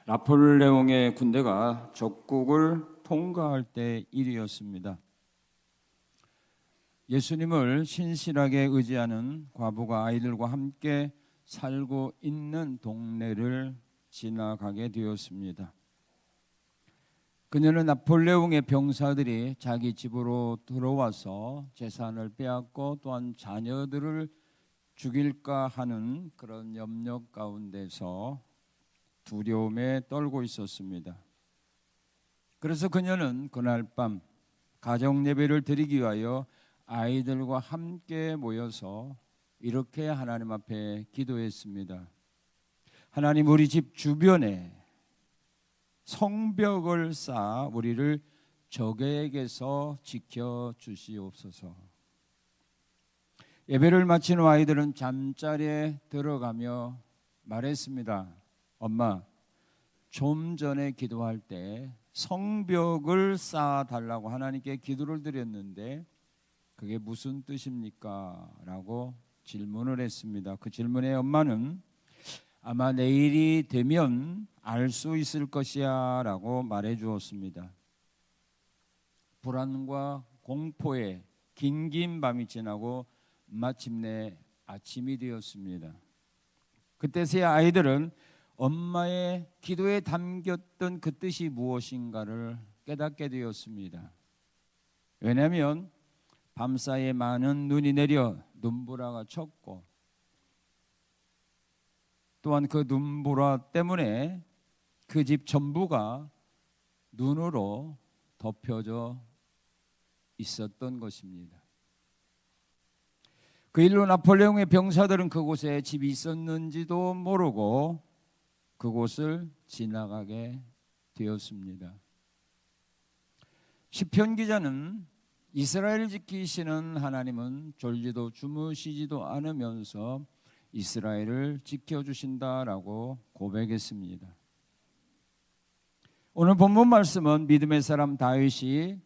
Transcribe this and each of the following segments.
나폴레옹의 군대가 적국을 통과할 때 일이었습니다. 예수님을 신실하게 의지하는 과부가 아이들과 함께 살고 있는 동네를 지나가게 되었습니다. 그녀는 나폴레옹의 병사들이 자기 집으로 들어와서 재산을 빼앗고 또한 자녀들을 죽일까 하는 그런 염려 가운데서 두려움에 떨고 있었습니다. 그래서 그녀는 그날 밤 가정 예배를 드리기 위하여 아이들과 함께 모여서 이렇게 하나님 앞에 기도했습니다. 하나님, 우리 집 주변에 성벽을 쌓아 우리를 적에게서 지켜주시옵소서. 예배를 마친 후 아이들은 잠자리에 들어가며 말했습니다. 엄마, 좀 전에 기도할 때 성벽을 쌓아달라고 하나님께 기도를 드렸는데 그게 무슨 뜻입니까? 라고 질문을 했습니다. 그 질문에 엄마는 아마 내일이 되면 알 수 있을 것이야 라고 말해 주었습니다. 불안과 공포에 긴긴 밤이 지나고 마침내 아침이 되었습니다. 그때서야 아이들은 엄마의 기도에 담겼던 그 뜻이 무엇인가를 깨닫게 되었습니다. 왜냐하면 밤사이에 많은 눈이 내려 눈보라가 쳤고 또한 그 눈보라 때문에 그 집 전부가 눈으로 덮여져 있었던 것입니다. 그 일로 나폴레옹의 병사들은 그곳에 집이 있었는지도 모르고 그곳을 지나가게 되었습니다. 시편 기자는 이스라엘을 지키시는 하나님은 졸지도 주무시지도 않으면서 이스라엘을 지켜주신다라고 고백했습니다. 오늘 본문 말씀은 믿음의 사람 다윗이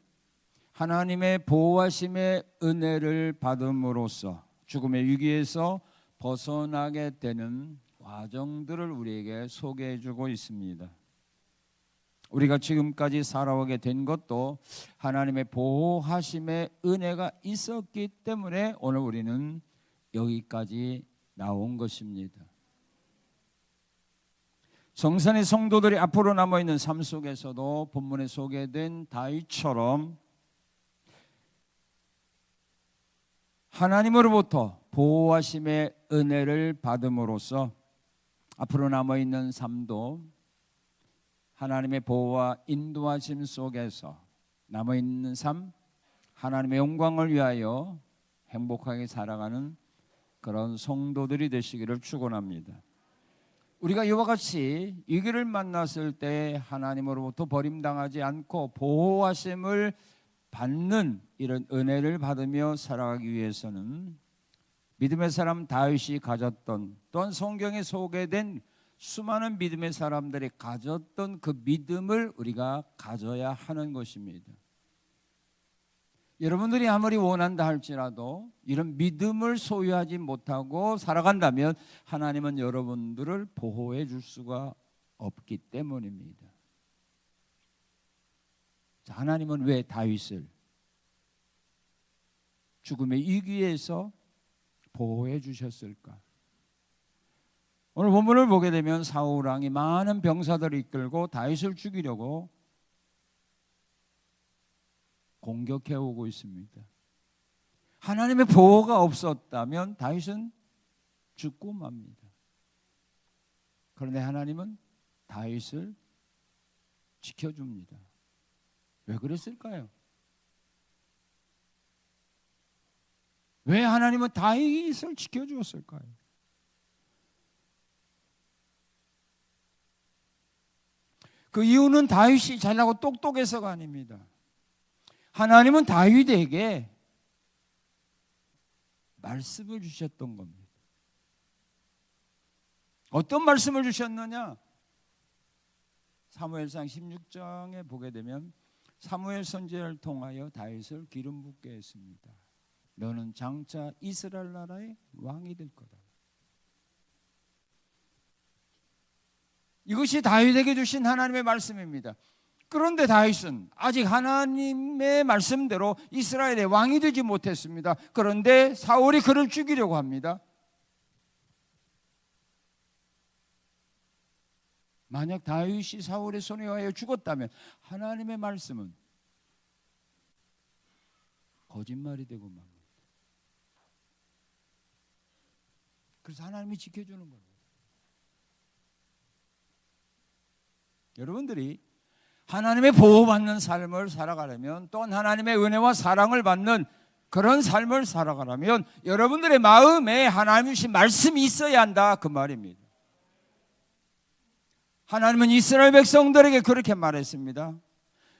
하나님의 보호하심의 은혜를 받음으로써 죽음의 위기에서 벗어나게 되는 과정들을 우리에게 소개해 주고 있습니다. 우리가 지금까지 살아오게 된 것도 하나님의 보호하심의 은혜가 있었기 때문에 오늘 우리는 여기까지 나온 것입니다. 성산의 성도들이 앞으로 남아있는 삶 속에서도 본문에 소개된 다윗처럼 하나님으로부터 보호하심의 은혜를 받음으로써 앞으로 남아있는 삶도 하나님의 보호와 인도하심 속에서 남아있는 삶, 하나님의 영광을 위하여 행복하게 살아가는 그런 성도들이 되시기를 축원합니다. 우리가 이와 같이 위기를 만났을 때 하나님으로부터 버림당하지 않고 보호하심을 받는 이런 은혜를 받으며 살아가기 위해서는 믿음의 사람 다윗이 가졌던 또한 성경에 소개된 수많은 믿음의 사람들이 가졌던 그 믿음을 우리가 가져야 하는 것입니다. 여러분들이 아무리 원한다 할지라도 이런 믿음을 소유하지 못하고 살아간다면 하나님은 여러분들을 보호해 줄 수가 없기 때문입니다. 자, 하나님은 왜 다윗을 죽음의 위기에서 보호해 주셨을까? 오늘 본문을 보게 되면 사울 왕이 많은 병사들을 이끌고 다윗을 죽이려고 공격해 오고 있습니다. 하나님의 보호가 없었다면 다윗은 죽고 맙니다. 그런데 하나님은 다윗을 지켜줍니다. 왜 그랬을까요? 왜 하나님은 다윗을 지켜주었을까요? 그 이유는 다윗이 잘나고 똑똑해서가 아닙니다. 하나님은 다윗에게 말씀을 주셨던 겁니다. 어떤 말씀을 주셨느냐? 사무엘상 16장에 보게 되면 사무엘 선지자를 통하여 다윗을 기름 붓게 했습니다. 너는 장차 이스라엘 나라의 왕이 될 거다. 이것이 다윗에게 주신 하나님의 말씀입니다. 그런데 다윗은 아직 하나님의 말씀대로 이스라엘의 왕이 되지 못했습니다. 그런데 사울이 그를 죽이려고 합니다. 만약 다윗이 사울의 손에 의하여 죽었다면 하나님의 말씀은 거짓말이 되고 맙니다. 그래서 하나님이 지켜주는 겁니다. 여러분들이 하나님의 보호받는 삶을 살아가려면, 또한 하나님의 은혜와 사랑을 받는 그런 삶을 살아가려면 여러분들의 마음에 하나님 주신 말씀이 있어야 한다, 그 말입니다. 하나님은 이스라엘 백성들에게 그렇게 말했습니다.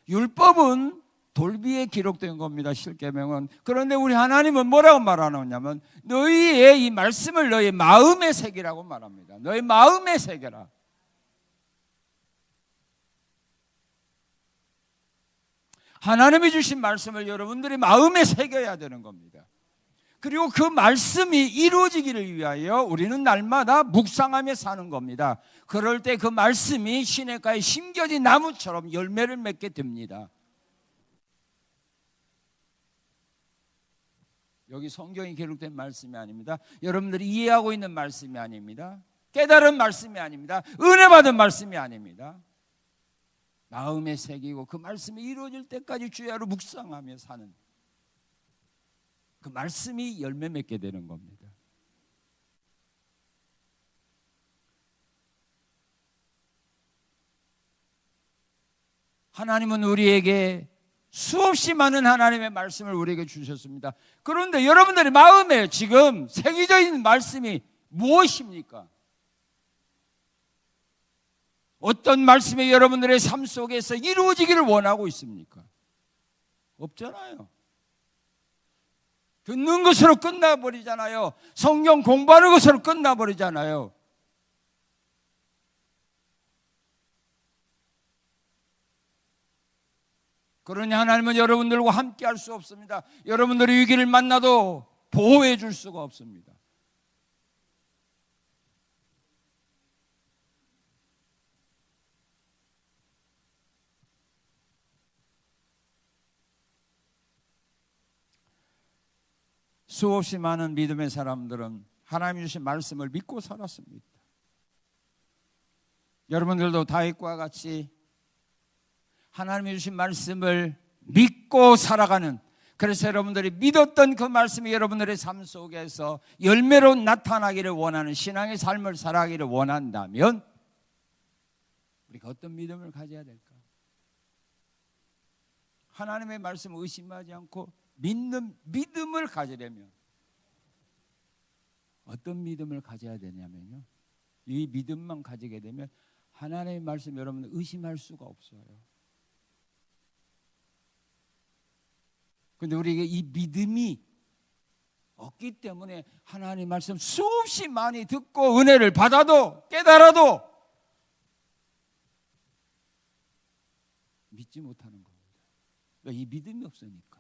율법은 돌비에 기록된 겁니다, 십계명은. 그런데 우리 하나님은 뭐라고 말하느냐면 너희의 이 말씀을 너희 마음에 새기라고 말합니다. 너희 마음에 새겨라. 하나님이 주신 말씀을 여러분들이 마음에 새겨야 되는 겁니다. 그리고 그 말씀이 이루어지기를 위하여 우리는 날마다 묵상하며 사는 겁니다. 그럴 때 그 말씀이 시냇가에 심겨진 나무처럼 열매를 맺게 됩니다. 여기 성경이 기록된 말씀이 아닙니다. 여러분들이 이해하고 있는 말씀이 아닙니다. 깨달은 말씀이 아닙니다. 은혜 받은 말씀이 아닙니다. 마음에 새기고 그 말씀이 이루어질 때까지 주야로 묵상하며 사는 그 말씀이 열매 맺게 되는 겁니다. 하나님은 우리에게 수없이 많은 하나님의 말씀을 우리에게 주셨습니다. 그런데 여러분들의 마음에 지금 새겨져 있는 말씀이 무엇입니까? 어떤 말씀이 여러분들의 삶 속에서 이루어지기를 원하고 있습니까? 없잖아요. 듣는 것으로 끝나버리잖아요. 성경 공부하는 것으로 끝나버리잖아요. 그러니 하나님은 여러분들과 함께 할 수 없습니다. 여러분들이 위기를 만나도 보호해 줄 수가 없습니다. 수없이 많은 믿음의 사람들은 하나님 주신 말씀을 믿고 살았습니다. 여러분들도 다윗과 같이 하나님이 주신 말씀을 믿고 살아가는, 그래서 여러분들이 믿었던 그 말씀이 여러분들의 삶 속에서 열매로 나타나기를 원하는 신앙의 삶을 살아가기를 원한다면 우리가 어떤 믿음을 가져야 될까? 하나님의 말씀을 의심하지 않고 믿는 믿음을 가지려면 어떤 믿음을 가져야 되냐면요, 이 믿음만 가지게 되면 하나님의 말씀 여러분은 의심할 수가 없어요. 그런데 우리에게 이 믿음이 없기 때문에 하나님의 말씀 수없이 많이 듣고 은혜를 받아도 깨달아도 믿지 못하는 겁니다. 이 믿음이 없으니까.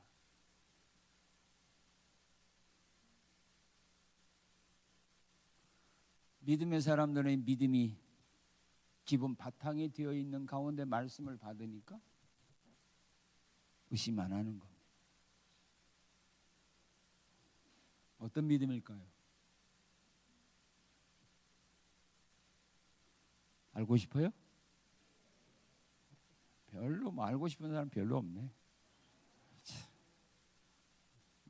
믿음의 사람들은 믿음이 기본 바탕이 되어 있는 가운데 말씀을 받으니까 의심 안 하는 겁니다. 어떤 믿음일까요? 알고 싶어요? 별로 뭐 알고 싶은 사람 별로 없네.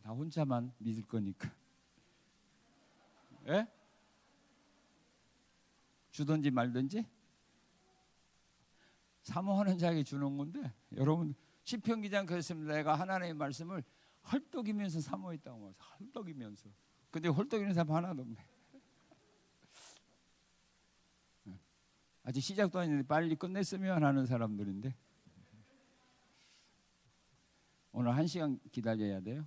나 혼자만 믿을 거니까. 예? 주든지 말든지 사모하는 자에게 주는 건데, 여러분 시편 기자는 그랬습니다. 내가 하나님의 말씀을 헐떡이면서 사모했다고 말해서, 헐떡이면서. 근데 헐떡이는 사람 하나도 없네. 아직 시작도 안 했는데 빨리 끝냈으면 하는 사람들인데 오늘 1시간 기다려야 돼요.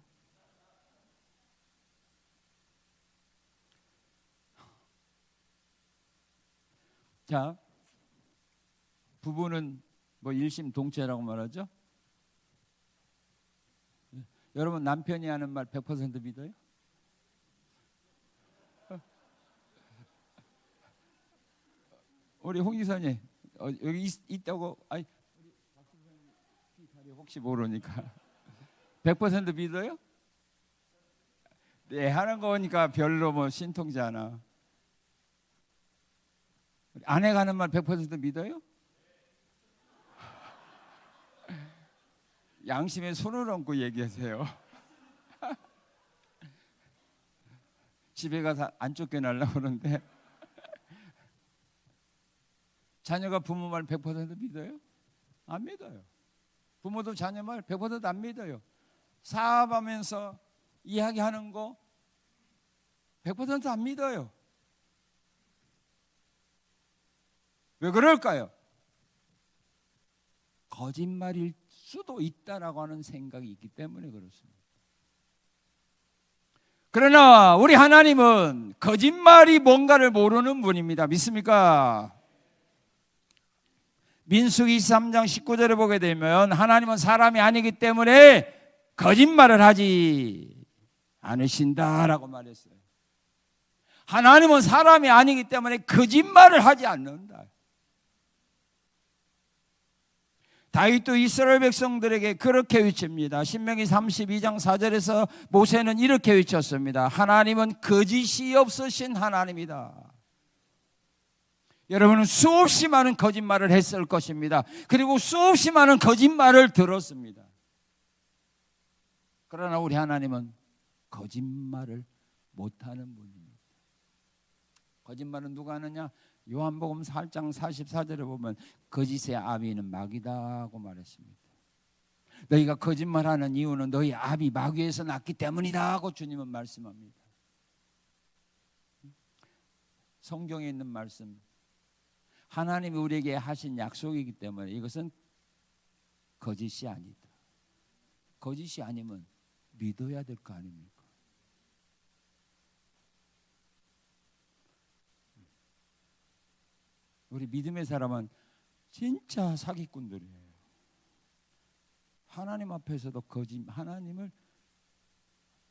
자, 부부는 뭐 일심동체라고 말하죠. 여러분 남편이 하는 말 100% 믿어요? 우리 홍 기사님 여기 있다고. 아니 우리 박 기사님 혹시 모르니까 100% 믿어요? 네, 하는 거 보니까 별로 뭐 신통지 않아. 아내가 하는 말 100% 믿어요? 양심에 손을 얹고 얘기하세요. 집에 가서 안 쫓겨나려고 그러는데. 자녀가 부모 말 100% 믿어요? 안 믿어요. 부모도 자녀 말 100%안 믿어요. 사업하면서 이야기하는 거 100%안 믿어요. 왜 그럴까요? 거짓말일 수도 있다라고 하는 생각이 있기 때문에 그렇습니다. 그러나 우리 하나님은 거짓말이 뭔가를 모르는 분입니다. 믿습니까? 민수기 23장 19절에 보게 되면 하나님은 사람이 아니기 때문에 거짓말을 하지 않으신다라고 말했어요. 하나님은 사람이 아니기 때문에 거짓말을 하지 않는다. 다윗도 이스라엘 백성들에게 그렇게 외칩니다. 신명기 32장 4절에서 모세는 이렇게 외쳤습니다. 하나님은 거짓이 없으신 하나님이다. 여러분은 수없이 많은 거짓말을 했을 것입니다. 그리고 수없이 많은 거짓말을 들었습니다. 그러나 우리 하나님은 거짓말을 못하는 분입니다. 거짓말은 누가 하느냐? 요한복음 8장 44절에 보면 거짓의 아비는 마귀다 하고 말했습니다. 너희가 거짓말하는 이유는 너희 아비 마귀에서 났기 때문이다 하고 주님은 말씀합니다. 성경에 있는 말씀, 하나님이 우리에게 하신 약속이기 때문에 이것은 거짓이 아니다. 거짓이 아니면 믿어야 될 거 아닙니까? 우리 믿음의 사람은 진짜 사기꾼들이에요. 하나님 앞에서도 하나님을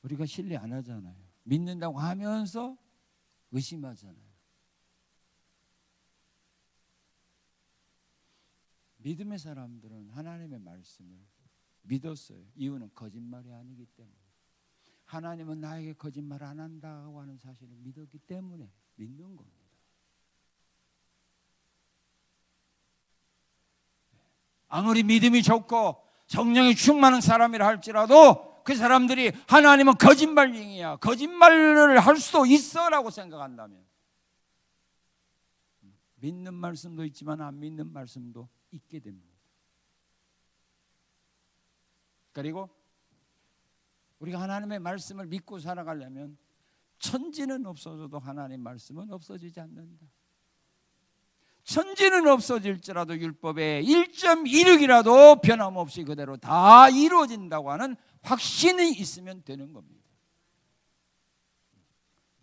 우리가 신뢰 안 하잖아요. 믿는다고 하면서 의심하잖아요. 믿음의 사람들은 하나님의 말씀을 믿었어요. 이유는 거짓말이 아니기 때문에. 하나님은 나에게 거짓말 안 한다고 하는 사실을 믿었기 때문에 믿는 겁니다. 아무리 믿음이 좋고 성령이 충만한 사람이라 할지라도 그 사람들이 하나님은 거짓말쟁이야, 거짓말을 할 수도 있어라고 생각한다면 믿는 말씀도 있지만 안 믿는 말씀도 있게 됩니다. 그리고 우리가 하나님의 말씀을 믿고 살아가려면 천지는 없어져도 하나님 말씀은 없어지지 않는다. 천지는 없어질지라도 율법의 1.1획이라도 변함없이 그대로 다 이루어진다고 하는 확신이 있으면 되는 겁니다.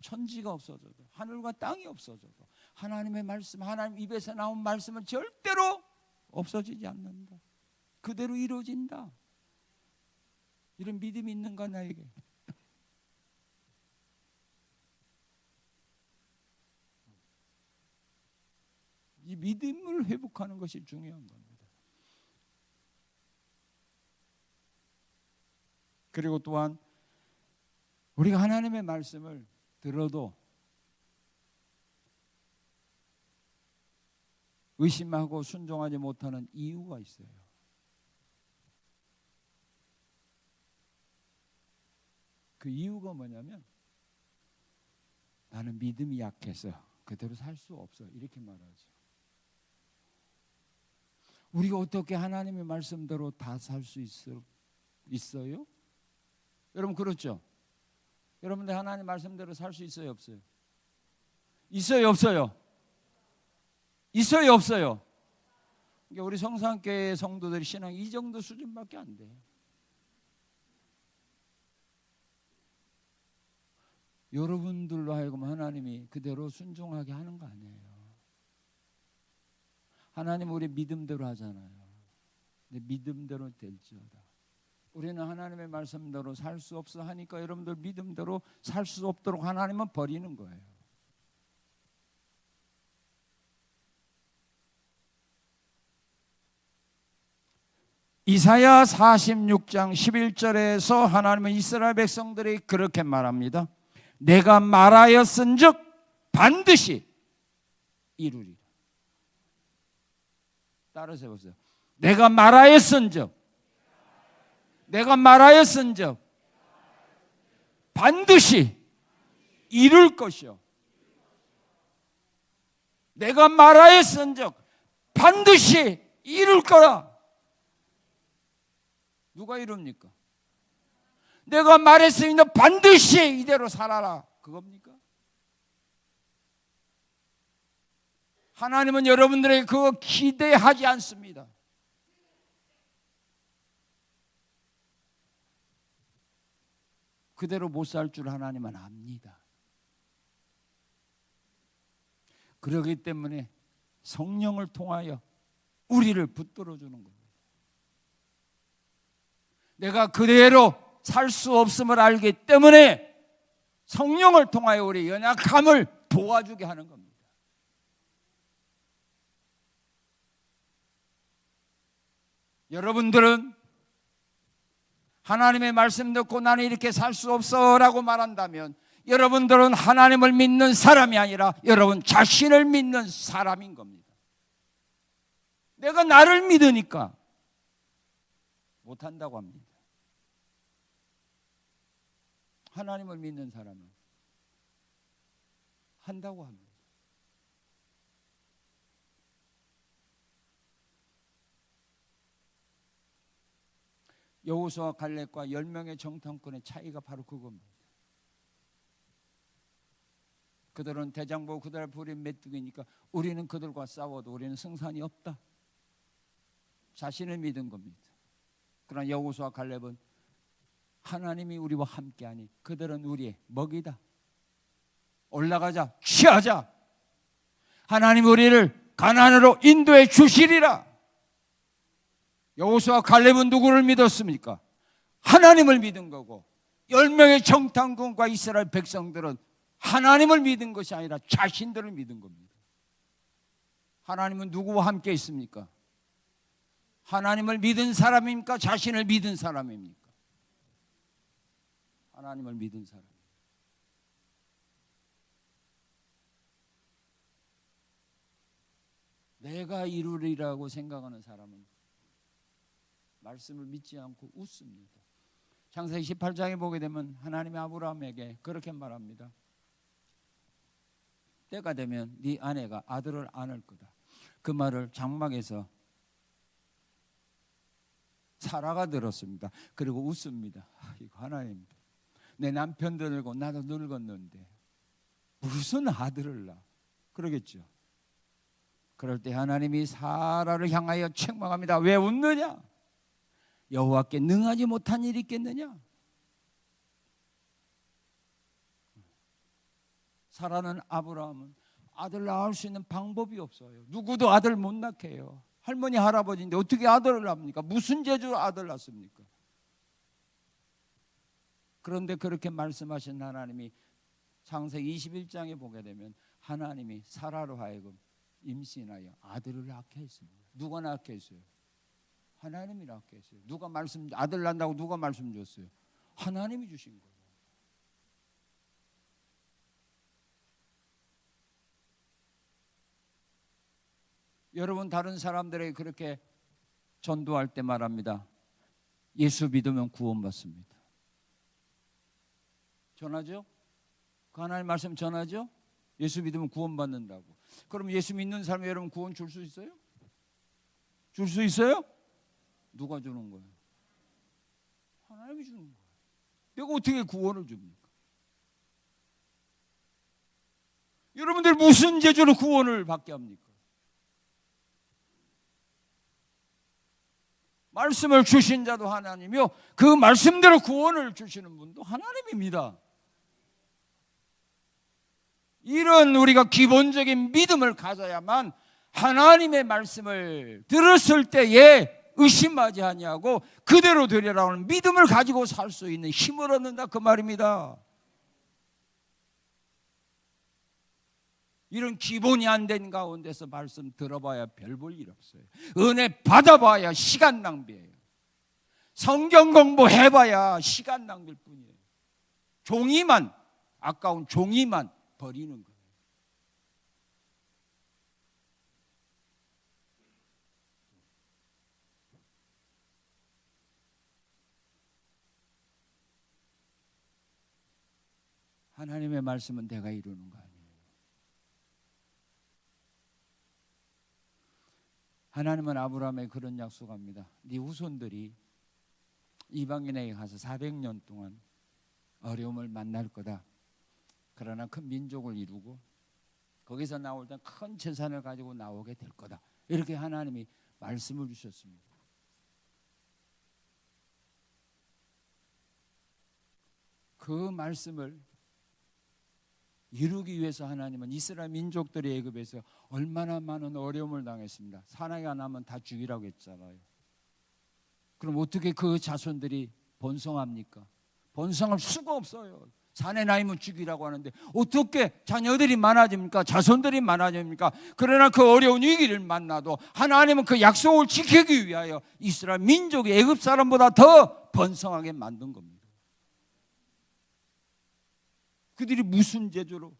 천지가 없어져도, 하늘과 땅이 없어져도 하나님의 말씀, 하나님 입에서 나온 말씀은 절대로 없어지지 않는다. 그대로 이루어진다. 이런 믿음이 있는가 나에게? 이 믿음을 회복하는 것이 중요한 겁니다. 그리고 또한 우리가 하나님의 말씀을 들어도 의심하고 순종하지 못하는 이유가 있어요. 그 이유가 뭐냐면 나는 믿음이 약해서 그대로 살 수 없어, 이렇게 말하죠. 우리가 어떻게 하나님의 말씀대로 다 살 수 있어요? 여러분 그렇죠? 여러분들 하나님 말씀대로 살 수 있어요, 없어요? 있어요, 없어요? 있어요, 없어요? 그러니까 우리 성산교회 성도들이 신앙 이 정도 수준밖에 안 돼요. 여러분들로 하여금 하나님이 그대로 순종하게 하는 거 아니에요. 하나님 우리 믿음대로 하잖아요. 근데 믿음대로 될지어다. 우리는 하나님의 말씀대로 살 수 없어 하니까 여러분들 믿음대로 살 수 없도록 하나님은 버리는 거예요. 이사야 46장 11절에서 하나님은 이스라엘 백성들이 그렇게 말합니다. 내가 말하였은즉 반드시 이루리라. 따라서 해보세요. 내가 말하였은즉 반드시 이룰 것이요. 내가 말하였은즉 반드시 이룰 거라. 누가 이룹니까? 내가 말했으니 너 반드시 이대로 살아라. 그겁니까? 하나님은 여러분들에게 그거 기대하지 않습니다. 그대로 못 살 줄 하나님은 압니다. 그렇기 때문에 성령을 통하여 우리를 붙들어 주는 겁니다. 내가 그대로 살 수 없음을 알기 때문에 성령을 통하여 우리 연약함을 도와주게 하는 겁니다. 여러분들은 하나님의 말씀 듣고 나는 이렇게 살 수 없어 라고 말한다면 여러분들은 하나님을 믿는 사람이 아니라 여러분 자신을 믿는 사람인 겁니다. 내가 나를 믿으니까 못한다고 합니다. 하나님을 믿는 사람은 한다고 합니다. 여호수아 갈렙과 10명의 정탐꾼의 차이가 바로 그겁니다. 그들은 대장부 그들 부린 메뚜기니까 우리는 그들과 싸워도 우리는 승산이 없다. 자신을 믿은 겁니다. 그러나 여호수아 갈렙은 하나님이 우리와 함께하니 그들은 우리의 먹이다. 올라가자, 취하자. 하나님 우리를 가나안으로 인도해 주시리라. 여호수아 갈렙은 누구를 믿었습니까? 하나님을 믿은 거고 10명의 정탐꾼과 이스라엘 백성들은 하나님을 믿은 것이 아니라 자신들을 믿은 겁니다. 하나님은 누구와 함께 있습니까? 하나님을 믿은 사람입니까? 자신을 믿은 사람입니까? 하나님을 믿은 사람. 내가 이루리라고 생각하는 사람은 말씀을 믿지 않고 웃습니다. 창세기 18장에 보게 되면 하나님이 아브라함에게 그렇게 말합니다. 때가 되면 네 아내가 아들을 안을 거다. 그 말을 장막에서 사라가 들었습니다. 그리고 웃습니다. 이거 하나님, 내 남편도 늙고 나도 늙었는데 무슨 아들을 낳아? 그러겠죠. 그럴 때 하나님이 사라를 향하여 책망합니다. 왜 웃느냐? 여호와께 능하지 못한 일이 있겠느냐? 사라는 아브라함은 아들 낳을 수 있는 방법이 없어요. 누구도 아들 못 낳게 해요. 할머니 할아버지인데 어떻게 아들을 낳습니까? 무슨 재주로 아들 낳습니까? 그런데 그렇게 말씀하신 하나님이 창세기 21장에 보게 되면 하나님이 사라로 하여금 임신하여 아들을 낳게 했습니다. 누가 낳게 했어요? 하나님이 낳게 했어요. 누가 말씀, 아들 낳는다고 누가 말씀 줬어요? 하나님이 주신 거예요. 여러분 다른 사람들에게 그렇게 전도할 때 말합니다. 예수 믿으면 구원받습니다. 전하죠? 그 하나님 말씀 전하죠? 예수 믿으면 구원받는다고. 그럼 예수 믿는 사람이 여러분 구원 줄 수 있어요? 줄 수 있어요? 누가 주는 거예요? 하나님이 주는 거예요. 내가 어떻게 구원을 줍니까? 여러분들 무슨 재주로 구원을 받게 합니까? 말씀을 주신 자도 하나님이요 그 말씀대로 구원을 주시는 분도 하나님입니다. 이런 우리가 기본적인 믿음을 가져야만 하나님의 말씀을 들었을 때에 의심하지 아니하고 그대로 되리라는 믿음을 가지고 살 수 있는 힘을 얻는다 그 말입니다. 이런 기본이 안 된 가운데서 말씀 들어봐야 별 볼 일 없어요. 은혜 받아봐야 시간 낭비예요. 성경 공부해봐야 시간 낭비일 뿐이에요. 종이만, 아까운 종이만 버리는 거예요. 하나님의 말씀은 내가 이루는 거 아니에요. 하나님은 아브라함에 그런 약속합니다. 네 후손들이 이방인에게 가서 400년 동안 어려움을 만날 거다. 그러나 큰 민족을 이루고 거기서 나올 때 큰 재산을 가지고 나오게 될 거다. 이렇게 하나님이 말씀을 주셨습니다. 그 말씀을 이루기 위해서 하나님은 이스라엘 민족들이 애굽에서 얼마나 많은 어려움을 당했습니다. 사나이가 나면 다 죽이라고 했잖아요. 그럼 어떻게 그 자손들이 번성합니까? 번성할 수가 없어요. 사내 나이면 죽이라고 하는데 어떻게 자녀들이 많아집니까? 자손들이 많아집니까? 그러나 그 어려운 위기를 만나도 하나님은 그 약속을 지키기 위하여 이스라엘 민족이 애굽 사람보다 더 번성하게 만든 겁니다. 그들이 무슨 재주로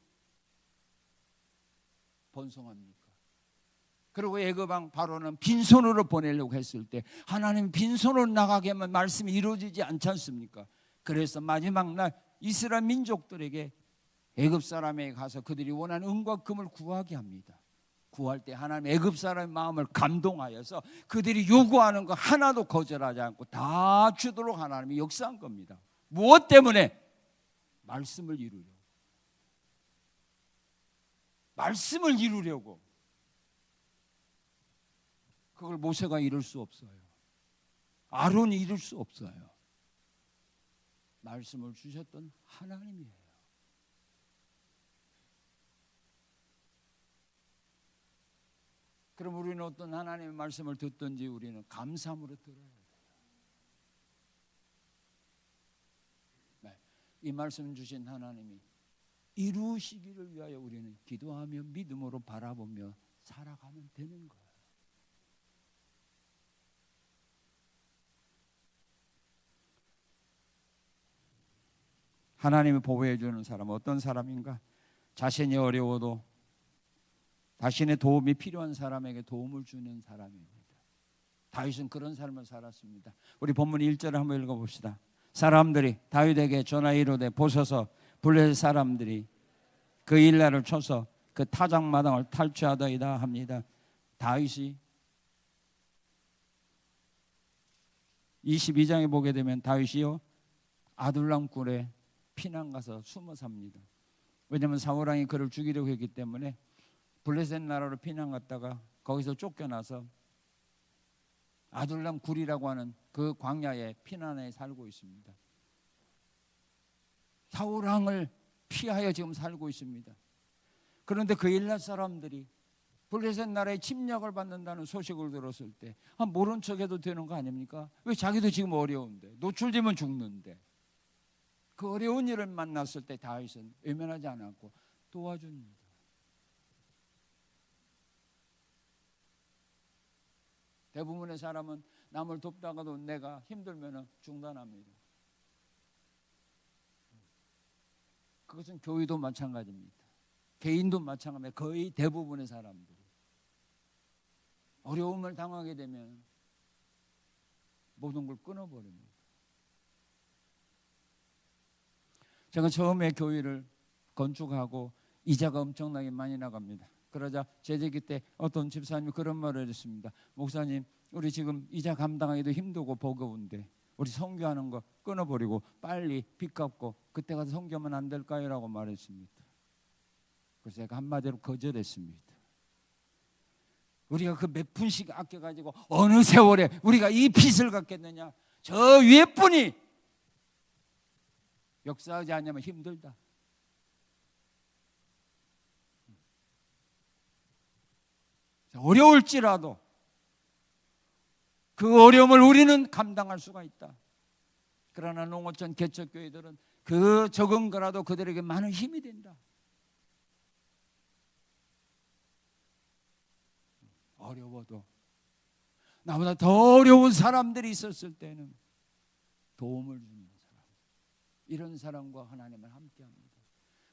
번성합니까? 그리고 애굽 왕 바로는 빈손으로 보내려고 했을 때 하나님 빈손으로 나가게 하면 말씀이 이루어지지 않지 않습니까? 그래서 마지막 날 이스라엘 민족들에게 애굽 사람에게 가서 그들이 원하는 은과 금을 구하게 합니다. 구할 때 하나님 애굽 사람의 마음을 감동하여서 그들이 요구하는 거 하나도 거절하지 않고 다 주도록 하나님이 역사한 겁니다. 무엇 때문에? 말씀을 이루려고. 말씀을 이루려고. 그걸 모세가 이룰 수 없어요. 아론이 이룰 수 없어요. 말씀을 주셨던 하나님이에요. 그럼 우리는 어떤 하나님의 말씀을 듣든지 우리는 감사함으로 들어야 돼요. 이 말씀 주신 하나님이 이루시기를 위하여 우리는 기도하며 믿음으로 바라보며 살아가면 되는 거예요. 하나님이 보호해 주는 사람은 어떤 사람인가? 자신이 어려워도 자신의 도움이 필요한 사람에게 도움을 주는 사람입니다. 다윗은 그런 삶을 살았습니다. 우리 본문 1절을 한번 읽어봅시다. 사람들이 다윗에게 전하 이르되 보소서 블레셋 사람들이 그 일날을 쳐서 그 타작마당을 탈취하더이다 합니다. 다윗이 22장에 보게 되면 다윗이요 아둘람 굴에 피난 가서 숨어 삽니다. 왜냐하면 사울 왕이 그를 죽이려고 했기 때문에 블레셋 나라로 피난 갔다가 거기서 쫓겨나서 아둘람 굴이라고 하는 그 광야에 피난해 살고 있습니다. 사울 왕을 피하여 지금 살고 있습니다. 그런데 그 일날 사람들이 블레셋 나라의 침략을 받는다는 소식을 들었을 때 모른 척해도 되는 거 아닙니까? 왜 자기도 지금 어려운데 노출되면 죽는데 그 어려운 일을 만났을 때 다윗은 외면하지 않았고 도와줍니다. 대부분의 사람은 남을 돕다가도 내가 힘들면 중단합니다. 그것은 교회도 마찬가지입니다. 개인도 마찬가지입니다. 거의 대부분의 사람들이 어려움을 당하게 되면 모든 걸 끊어버립니다. 제가 처음에 교회를 건축하고 이자가 엄청나게 많이 나갑니다. 그러자 재직기 때 어떤 집사님이 그런 말을 했습니다. 목사님, 우리 지금 이자 감당하기도 힘들고 버거운데 우리 선교하는 거 끊어버리고 빨리 빚 갚고 그때 가서 선교하면 안 될까요? 라고 말했습니다. 그래서 제가 한마디로 거절했습니다. 우리가 그 몇 푼씩 아껴가지고 어느 세월에 우리가 이 빚을 갚겠느냐. 저 위에 분이 역사하지 않으면 힘들다. 어려울지라도 그 어려움을 우리는 감당할 수가 있다. 그러나 농어촌 개척교회들은 그 적은 거라도 그들에게 많은 힘이 된다. 어려워도 나보다 더 어려운 사람들이 있었을 때는 도움을 주는 사람, 이런 사람과 하나님은 함께합니다.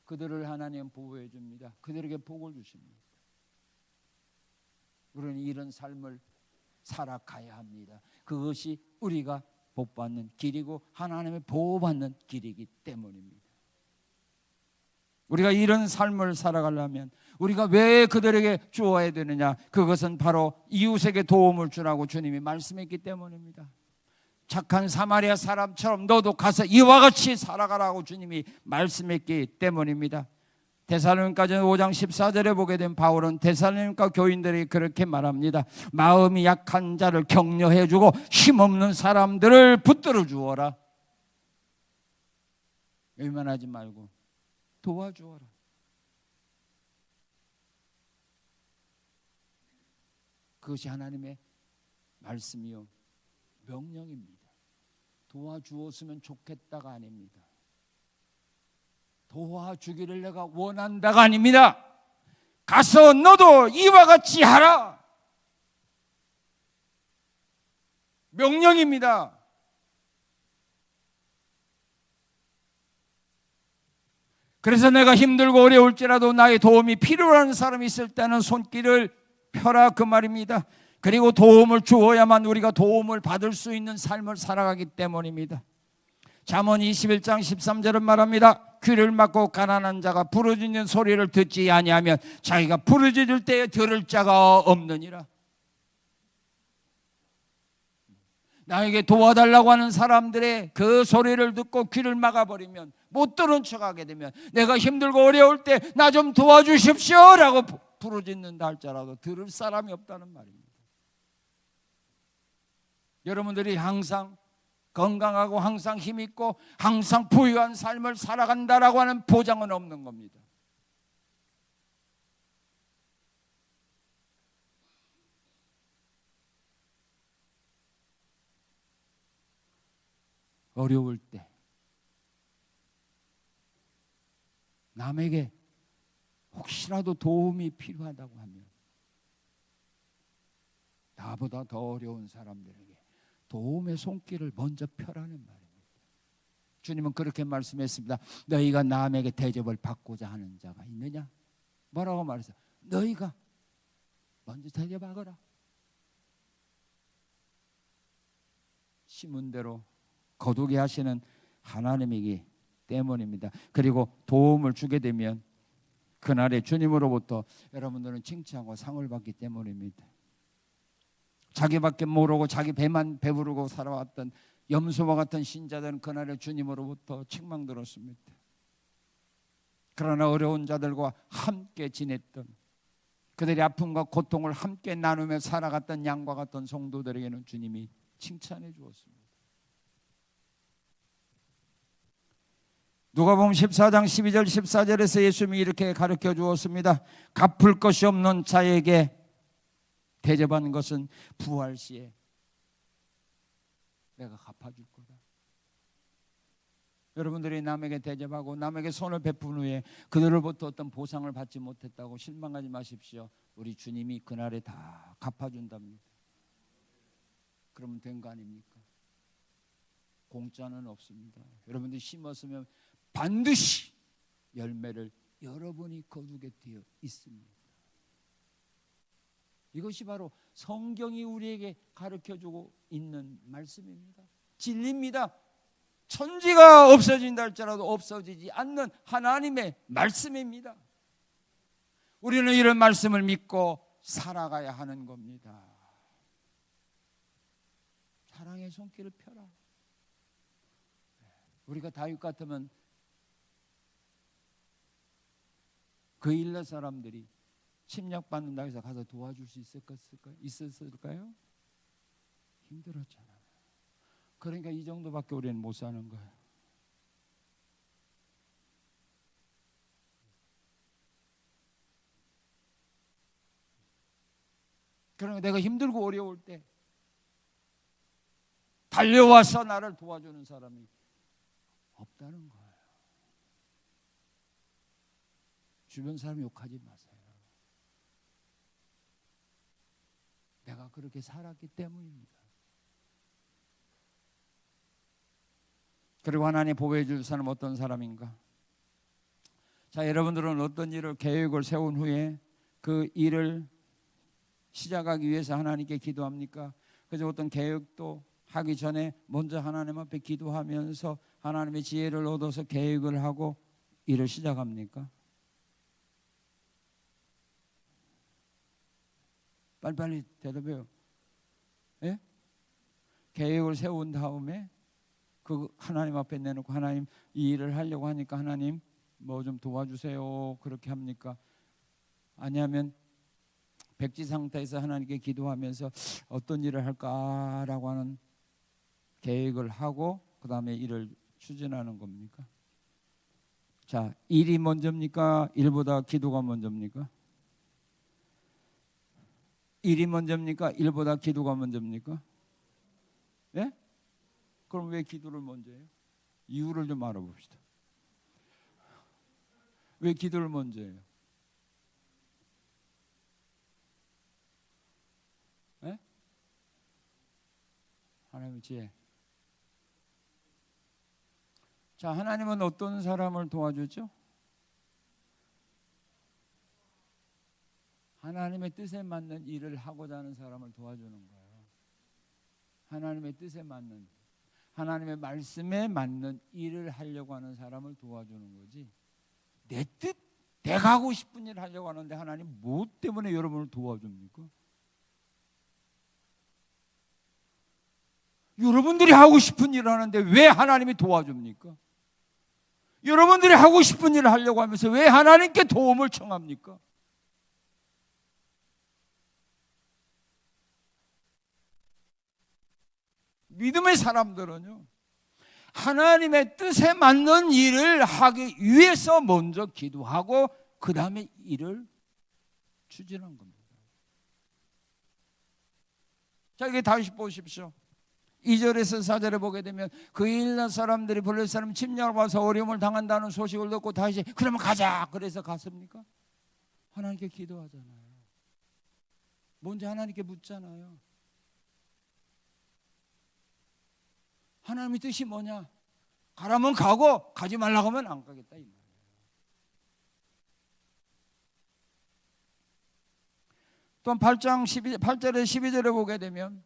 그들을 하나님은 보호해 줍니다. 그들에게 복을 주십니다. 우리는 이런 삶을 살아가야 합니다. 그것이 우리가 복받는 길이고 하나님의 보호받는 길이기 때문입니다. 우리가 이런 삶을 살아가려면 우리가 왜 그들에게 주어야 되느냐? 그것은 바로 이웃에게 도움을 주라고 주님이 말씀했기 때문입니다. 착한 사마리아 사람처럼 너도 가서 이와 같이 살아가라고 주님이 말씀했기 때문입니다. 데살로니가전 5장 14절에 보게 된 바울은 데살로니가 교인들이 그렇게 말합니다. 마음이 약한 자를 격려해주고 힘없는 사람들을 붙들어 주어라. 외면하지 말고 도와주어라. 그것이 하나님의 말씀이요 명령입니다. 도와주었으면 좋겠다가 아닙니다. 도와주기를 내가 원한다가 아닙니다. 가서 너도 이와 같이 하라. 명령입니다. 그래서 내가 힘들고 어려울지라도 나의 도움이 필요한 사람이 있을 때는 손길을 펴라, 그 말입니다. 그리고 도움을 주어야만 우리가 도움을 받을 수 있는 삶을 살아가기 때문입니다. 잠언 21장 13절은 말합니다. 귀를 막고 가난한 자가 부르짖는 소리를 듣지 아니하면 자기가 부르짖을 때에 들을 자가 없느니라. 나에게 도와달라고 하는 사람들의 그 소리를 듣고 귀를 막아버리면, 못 들은 척하게 되면, 내가 힘들고 어려울 때 나 좀 도와주십시오 라고 부르짖는다 할지라도 들을 사람이 없다는 말입니다. 여러분들이 항상 건강하고 항상 힘있고 항상 부유한 삶을 살아간다라고 하는 보장은 없는 겁니다. 어려울 때 남에게 혹시라도 도움이 필요하다고 하면 나보다 더 어려운 사람들에게 도움의 손길을 먼저 펴라는 말입니다. 주님은 그렇게 말씀했습니다. 너희가 남에게 대접을 받고자 하는 자가 있느냐? 뭐라고 말했어요? 너희가 먼저 대접하거라. 심은 대로 거두게 하시는 하나님이기 때문입니다. 그리고 도움을 주게 되면 그날에 주님으로부터 여러분들은 칭찬과 상을 받기 때문입니다. 자기밖에 모르고 자기 배만 배부르고 살아왔던 염소와 같은 신자들은 그날에 주님으로부터 책망 들었습니다. 그러나 어려운 자들과 함께 지냈던, 그들의 아픔과 고통을 함께 나누며 살아갔던 양과 같은 성도들에게는 주님이 칭찬해 주었습니다. 누가복음 14장 12절 14절에서 예수님이 이렇게 가르쳐 주었습니다. 갚을 것이 없는 자에게 대접하는 것은 부활 시에 내가 갚아줄 거다. 여러분들이 남에게 대접하고 남에게 손을 베푼 후에 그들로부터 어떤 보상을 받지 못했다고 실망하지 마십시오. 우리 주님이 그날에 다 갚아준답니다. 그러면 된 거 아닙니까? 공짜는 없습니다. 여러분들이 심었으면 반드시 열매를 여러분이 거두게 되어 있습니다. 이것이 바로 성경이 우리에게 가르쳐주고 있는 말씀입니다. 진리입니다. 천지가 없어진다 할지라도 없어지지 않는 하나님의 말씀입니다. 우리는 이런 말씀을 믿고 살아가야 하는 겁니다. 사랑의 손길을 펴라. 우리가 다윗 같으면 그 일러 사람들이 침략받는다고 해서 가서 도와줄 수 있었을까요? 힘들었잖아요. 그러니까 이 정도밖에 우리는 못 사는 거예요. 그러니까 내가 힘들고 어려울 때 달려와서 나를 도와주는 사람이 없다는 거예요. 주변 사람 욕하지 마세요. 내가 그렇게 살았기 때문입니다. 그리고 하나님 보호해 줄 사람은 어떤 사람인가? 자, 여러분들은 어떤 일을 계획을 세운 후에 그 일을 시작하기 위해서 하나님께 기도합니까? 그래서 어떤 계획도 하기 전에 먼저 하나님 앞에 기도하면서 하나님의 지혜를 얻어서 계획을 하고 일을 시작합니까? 빨리빨리 대답해요. 예? 계획을 세운 다음에 그 하나님 앞에 내놓고 하나님 이 일을 하려고 하니까 하나님 뭐 좀 도와주세요 그렇게 합니까? 아니면 백지 상태에서 하나님께 기도하면서 어떤 일을 할까라고 하는 계획을 하고 그 다음에 일을 추진하는 겁니까? 자, 일이 먼저입니까? 일보다 기도가 먼저입니까? 일이 먼저입니까? 일보다 기도가 먼저입니까? 예? 그럼 왜 기도를 먼저 해요? 이유를 좀 알아봅시다. 왜 기도를 먼저 해요? 예? 하나님의 지혜. 자, 하나님은 어떤 사람을 도와주죠? 하나님의 뜻에 맞는 일을 하고자 하는 사람을 도와주는 거예요. 하나님의 뜻에 맞는, 하나님의 말씀에 맞는 일을 하려고 하는 사람을 도와주는 거지. 내 뜻, 내가 하고 싶은 일을 하려고 하는데 하나님 뭐 때문에 여러분을 도와줍니까? 여러분들이 하고 싶은 일을 하는데 왜 하나님이 도와줍니까? 여러분들이 하고 싶은 일을 하려고 하면서 왜 하나님께 도움을 청합니까? 믿음의 사람들은요, 하나님의 뜻에 맞는 일을 하기 위해서 먼저 기도하고 그 다음에 일을 추진한 겁니다. 자, 이게 다시 보십시오. 2절에서 4절에 보게 되면 그 일날 사람들이 블레셋 사람 침략을 와서 어려움을 당한다는 소식을 듣고 다시 그러면 가자 그래서 갔습니까? 하나님께 기도하잖아요. 먼저 하나님께 묻잖아요. 하나님의 뜻이 뭐냐? 가라면 가고 가지 말라고 하면 안 가겠다 이 말이에요. 또한 8장 8절에 12절에 보게 되면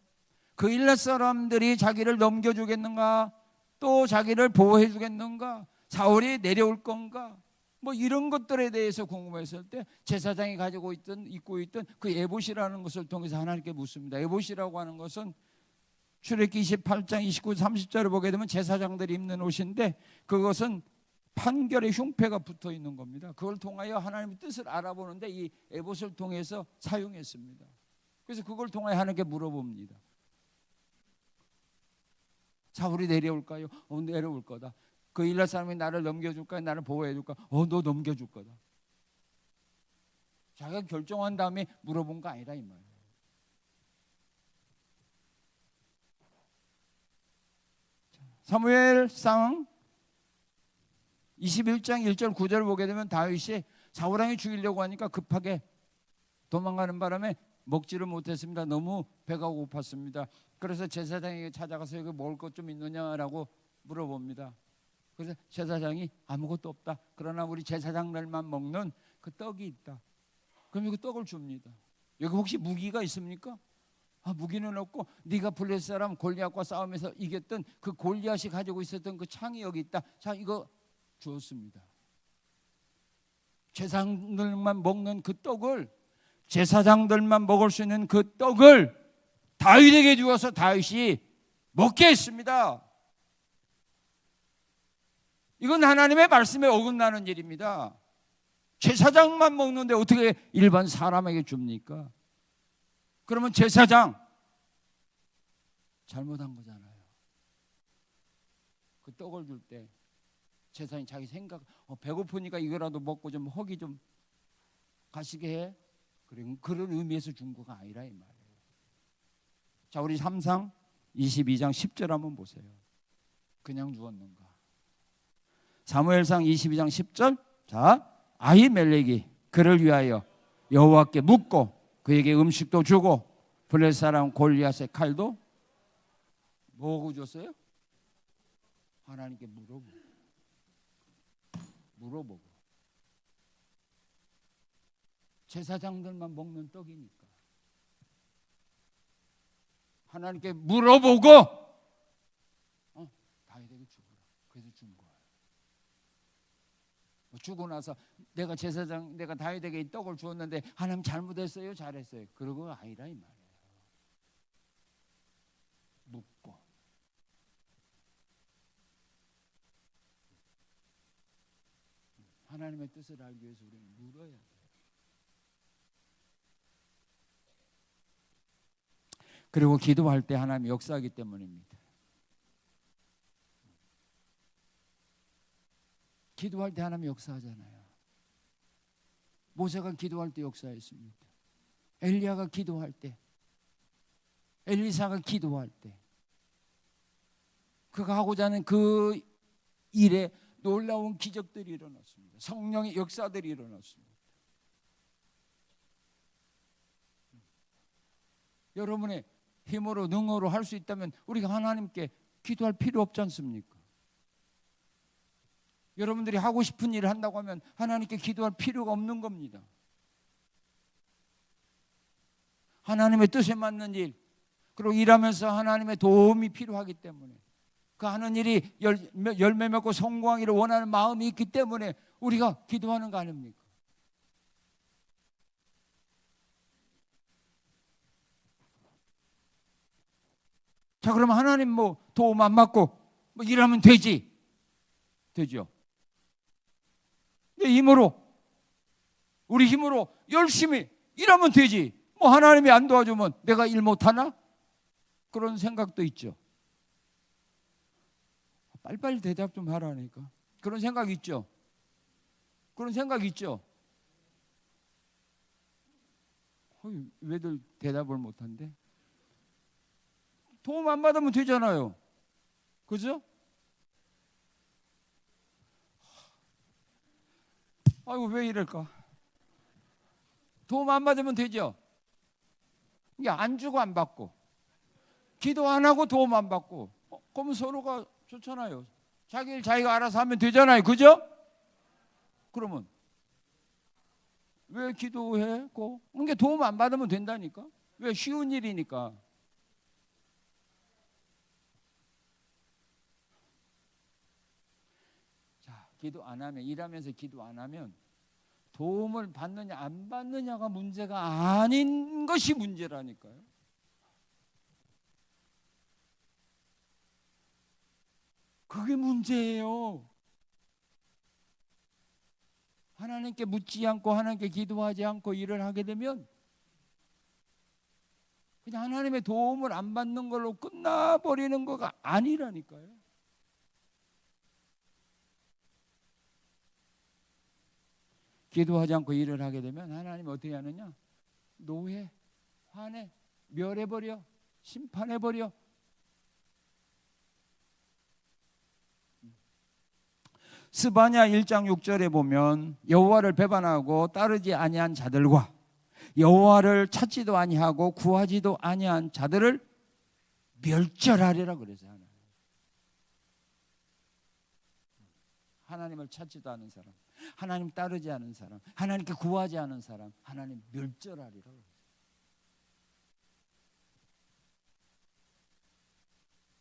그 일렛 사람들이 자기를 넘겨주겠는가? 또 자기를 보호해 주겠는가? 사울이 내려올 건가? 뭐 이런 것들에 대해서 궁금했을 때 제사장이 가지고 입고 있던 그 에봇이라는 것을 통해서 하나님께 묻습니다. 에봇이라고 하는 것은 출애굽기 28장 29, 30절을 보게 되면 제사장들이 입는 옷인데 그것은 판결의 흉패가 붙어 있는 겁니다. 그걸 통하여 하나님의 뜻을 알아보는데 이 에봇을 통해서 사용했습니다. 그래서 그걸 통하여 하나님께 물어봅니다. 사울이 내려올까요? 내려올 거다. 그 일날 사람이 나를 넘겨줄까요? 나를 보호해 줄까? 너 넘겨줄 거다. 자기가 결정한 다음에 물어본 거 아니다 이 말이에요. 사무엘상 21장 1절 9절을 보게 되면 다윗이 사울왕이 죽이려고 하니까 급하게 도망가는 바람에 먹지를 못했습니다. 너무 배가 고팠습니다. 그래서 제사장에게 찾아가서 여기 먹을 것 좀 있느냐라고 물어봅니다. 그래서 제사장이 아무것도 없다. 그러나 우리 제사장들만 먹는 그 떡이 있다. 그럼 그 떡을 줍니다. 여기 혹시 무기가 있습니까? 무기는 없고 네가 블레셋 사람 골리앗과 싸움에서 이겼던 그 골리앗이 가지고 있었던 그 창이 여기 있다. 자, 이거 주었습니다. 제사장들만 먹는 그 떡을, 제사장들만 먹을 수 있는 그 떡을 다윗에게 주어서 다윗이 먹게 했습니다. 이건 하나님의 말씀에 어긋나는 일입니다. 제사장만 먹는데 어떻게 일반 사람에게 줍니까? 그러면 제사장 잘못한 거잖아요. 그 떡을 줄 때 제사장이 자기 생각, 배고프니까 이거라도 먹고 좀 허기 좀 가시게 해. 그런 의미에서 준 거가 아니라 이 말이에요. 자, 우리 3상 22장 10절 한번 보세요. 그냥 주었는가? 사무엘상 22장 10절. 자, 아히멜렉이 그를 위하여 여호와께 묻고 그에게 음식도 주고 블레셋 사람 골리앗의 칼도 뭐하고 줬어요? 하나님께 물어보고 제사장들만 먹는 떡이니까 하나님께 물어보고 다윗에게 주거라. 그래서 준 거예요. 주고 나서 내가 다윗에게 이 떡을 주었는데 하나님 잘못했어요, 잘했어요? 그러고 아니라 이 말이에요. 묻고 하나님의 뜻을 알기 위해서 우리는 물어야 돼요. 그리고 기도할 때 하나님이 역사하기 때문입니다. 기도할 때 하나님이 역사하잖아요. 모세가 기도할 때 역사했습니다. 엘리야가 기도할 때, 엘리사가 기도할 때, 그가 하고자 하는 그 일에 놀라운 기적들이 일어났습니다. 성령의 역사들이 일어났습니다. 여러분의 힘으로 능으로 할 수 있다면 우리가 하나님께 기도할 필요 없지 않습니까? 여러분들이 하고 싶은 일을 한다고 하면 하나님께 기도할 필요가 없는 겁니다. 하나님의 뜻에 맞는 일, 그리고 일하면서 하나님의 도움이 필요하기 때문에 그 하는 일이 열매 맺고 성공하기를 원하는 마음이 있기 때문에 우리가 기도하는 거 아닙니까? 자, 그러면 하나님 도움 안 받고 일하면 되죠. 내 힘으로, 우리 힘으로 열심히 일하면 되지. 하나님이 안 도와주면 내가 일 못하나? 그런 생각도 있죠. 빨리빨리 대답 좀 하라니까. 그런 생각 있죠. 그런 생각 있죠. 왜들 대답을 못한대? 도움 안 받으면 되잖아요. 그죠? 아이고, 왜 이럴까? 도움 안 받으면 되죠. 이게 안 주고 안 받고, 기도 안 하고 도움 안 받고, 그러면 서로가 좋잖아요. 자기 일 자기가 알아서 하면 되잖아요. 그죠? 그러면 왜 기도해? 그게 도움 안 받으면 된다니까. 왜? 쉬운 일이니까. 자, 기도 안 하면, 일하면서 기도 안 하면 도움을 받느냐 안 받느냐가 문제가 아닌 것이 문제라니까요. 그게 문제예요. 하나님께 묻지 않고 하나님께 기도하지 않고 일을 하게 되면 그냥 하나님의 도움을 안 받는 걸로 끝나버리는 거가 아니라니까요. 기도하지 않고 일을 하게 되면 하나님이 어떻게 하느냐? 노해, 화내, 멸해버려, 심판해버려. 스바냐 1장 6절에 보면 여호와를 배반하고 따르지 아니한 자들과 여호와를 찾지도 아니하고 구하지도 아니한 자들을 멸절하리라 그랬어요. 하나님을 찾지도 않은 사람, 하나님 따르지 않은 사람, 하나님께 구하지 않은 사람, 하나님 멸절하리라 그랬어요.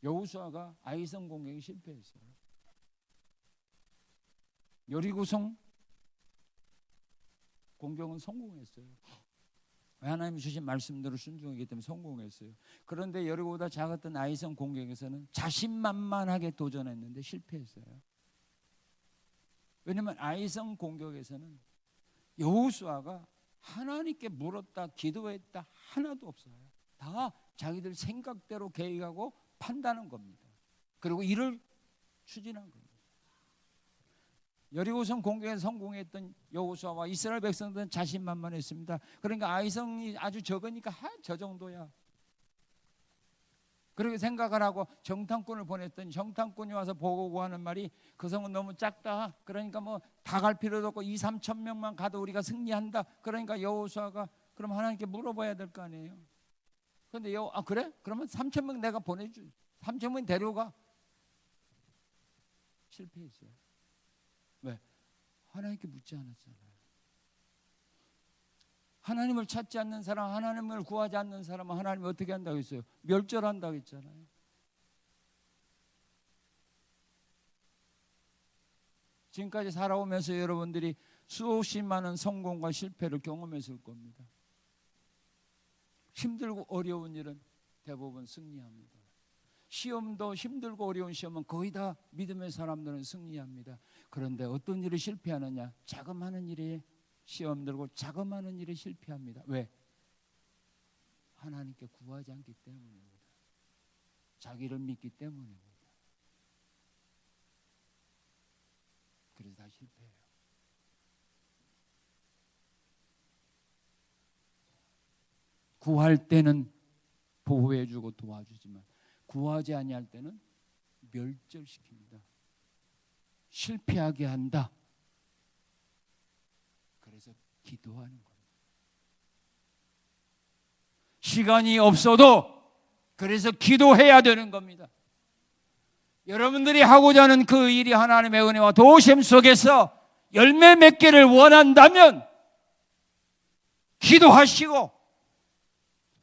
여호수아가 아이성 공격에 실패했어요. 여리고성 공격은 성공했어요. 하나님이 주신 말씀대로 순종하기 때문에 성공했어요. 그런데 여리고보다 작았던 아이성 공격에서는 자신만만하게 도전했는데 실패했어요. 왜냐하면 아이성 공격에서는 여호수아가 하나님께 물었다, 기도했다 하나도 없어요. 다 자기들 생각대로 계획하고 판단한 겁니다. 그리고 이를 추진한 겁니다. 여리고성 공격에 성공했던 여호수아와 이스라엘 백성들은 자신만만했습니다. 그러니까 아이성이 아주 적으니까 저 정도야. 그렇게 생각을 하고 정탐꾼을 보냈더니 정탐꾼이 와서 보고 하는 말이 그 성은 너무 작다. 그러니까 다 갈 필요도 없고 2, 3천 명만 가도 우리가 승리한다. 그러니까 여호수아가 그럼 하나님께 물어봐야 될 거 아니에요. 그런데 그래? 그러면 3천 명 내가 보내주. 3천 명 데려가. 실패했어요. 왜? 하나님께 묻지 않았잖아요. 하나님을 찾지 않는 사람, 하나님을 구하지 않는 사람은 하나님이 어떻게 한다고 했어요? 멸절한다고 했잖아요. 지금까지 살아오면서 여러분들이 수없이 많은 성공과 실패를 경험했을 겁니다. 힘들고 어려운 일은 대부분 승리합니다. 시험도 힘들고 어려운 시험은 거의 다 믿음의 사람들은 승리합니다. 그런데 어떤 일이 실패하느냐? 자그마한 일에 시험 들고 자그마한 일에 실패합니다. 왜? 하나님께 구하지 않기 때문입니다. 자기를 믿기 때문입니다. 그래서 다 실패해요. 구할 때는 보호해주고 도와주지만 구하지 아니할 때는 멸절시킵니다. 실패하게 한다. 그래서 기도하는 겁니다. 시간이 없어도 그래서 기도해야 되는 겁니다. 여러분들이 하고자 하는 그 일이 하나님의 은혜와 도우심 속에서 열매 맺기를 원한다면 기도하시고,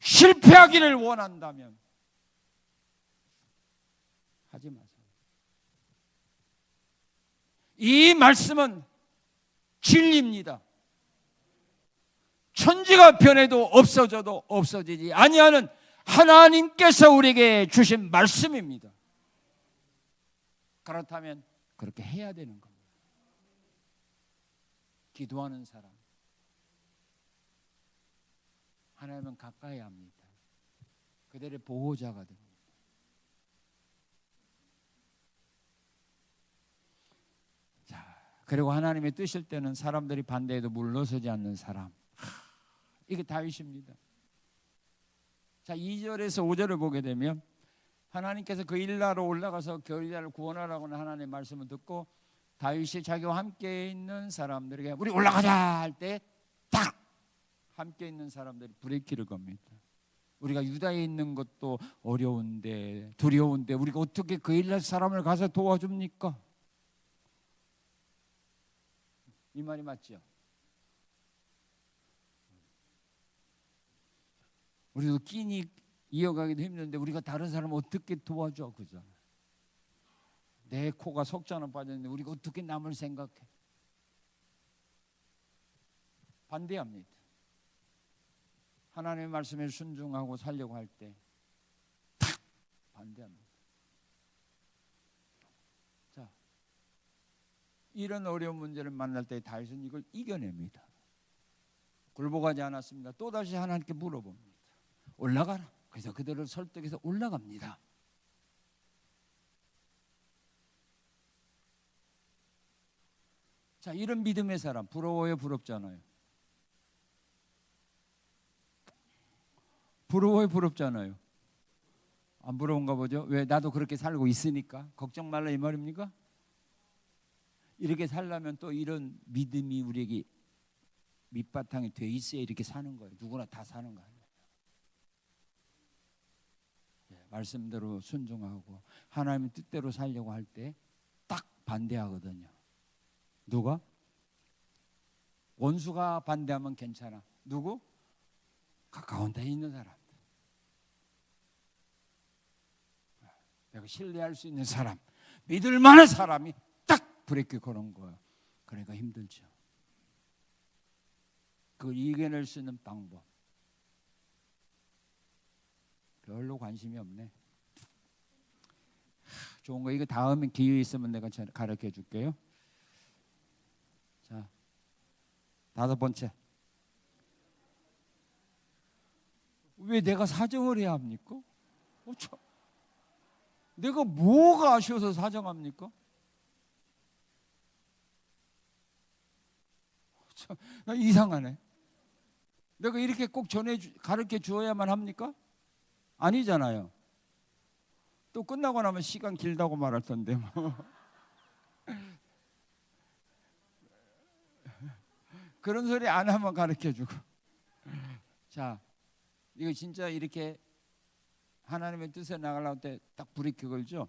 실패하기를 원한다면 하지 마세요. 이 말씀은 진리입니다. 천지가 변해도 없어져도 없어지지 아니하는 하나님께서 우리에게 주신 말씀입니다. 그렇다면 그렇게 해야 되는 겁니다. 기도하는 사람, 하나님은 가까이 합니다. 그들의 보호자가 됩니다. 자, 그리고 하나님의 뜻일 때는 사람들이 반대해도 물러서지 않는 사람, 이게 다윗입니다. 자, 2절에서 5절을 보게 되면 하나님께서 그 일나로 올라가서 겨울야를 구원하라고는 하나님의 말씀을 듣고 다윗이 자기와 함께 있는 사람들에게 우리 올라가자 할 때 딱 함께 있는 사람들이 브레이크를 겁니다. 우리가 유다에 있는 것도 어려운데 두려운데 우리가 어떻게 그 일날 사람을 가서 도와줍니까? 이 말이 맞죠? 우리도 끼니 이어가기도 힘든데 우리가 다른 사람을 어떻게 도와줘? 그죠? 내 코가 석자는 빠졌는데 우리가 어떻게 남을 생각해? 반대합니다. 하나님의 말씀에 순종하고 살려고 할 때 탁 반대합니다. 자, 이런 어려운 문제를 만날 때 다윗은 이걸 이겨냅니다. 굴복하지 않았습니다. 또다시 하나님께 물어봅니다. 올라가라. 그래서 그들을 설득해서 올라갑니다. 자, 이런 믿음의 사람 부러워요, 부럽잖아요? 부러워요, 부럽잖아요? 안 부러운가 보죠? 왜? 나도 그렇게 살고 있으니까 걱정 말라 이 말입니까? 이렇게 살려면 또 이런 믿음이 우리에게 밑바탕이 돼 있어야 이렇게 사는 거예요. 누구나 다 사는 거 아니에요. 말씀대로 순종하고 하나님의 뜻대로 살려고 할 때 딱 반대하거든요. 누가? 원수가 반대하면 괜찮아. 누구? 가까운 데 있는 사람들. 내가 신뢰할 수 있는 사람, 믿을 만한 사람이 딱 브레이크 거는 거야. 그러니까 힘들죠. 그걸 이겨낼 수 있는 방법 별로 관심이 없네. 좋은 거 이거 다음에 기회 있으면 내가 가르쳐 줄게요. 자, 5번째. 왜 내가 사정을 해야 합니까? 내가 뭐가 아쉬워서 사정합니까? 이상하네. 내가 이렇게 꼭 가르쳐 주어야만 합니까? 아니잖아요. 또 끝나고 나면 시간 길다고 말할 텐데 뭐. 그런 소리 안 하면 가르쳐주고. 자, 이거 진짜 이렇게 하나님의 뜻에 나가려고 때 딱 브레이크 걸죠.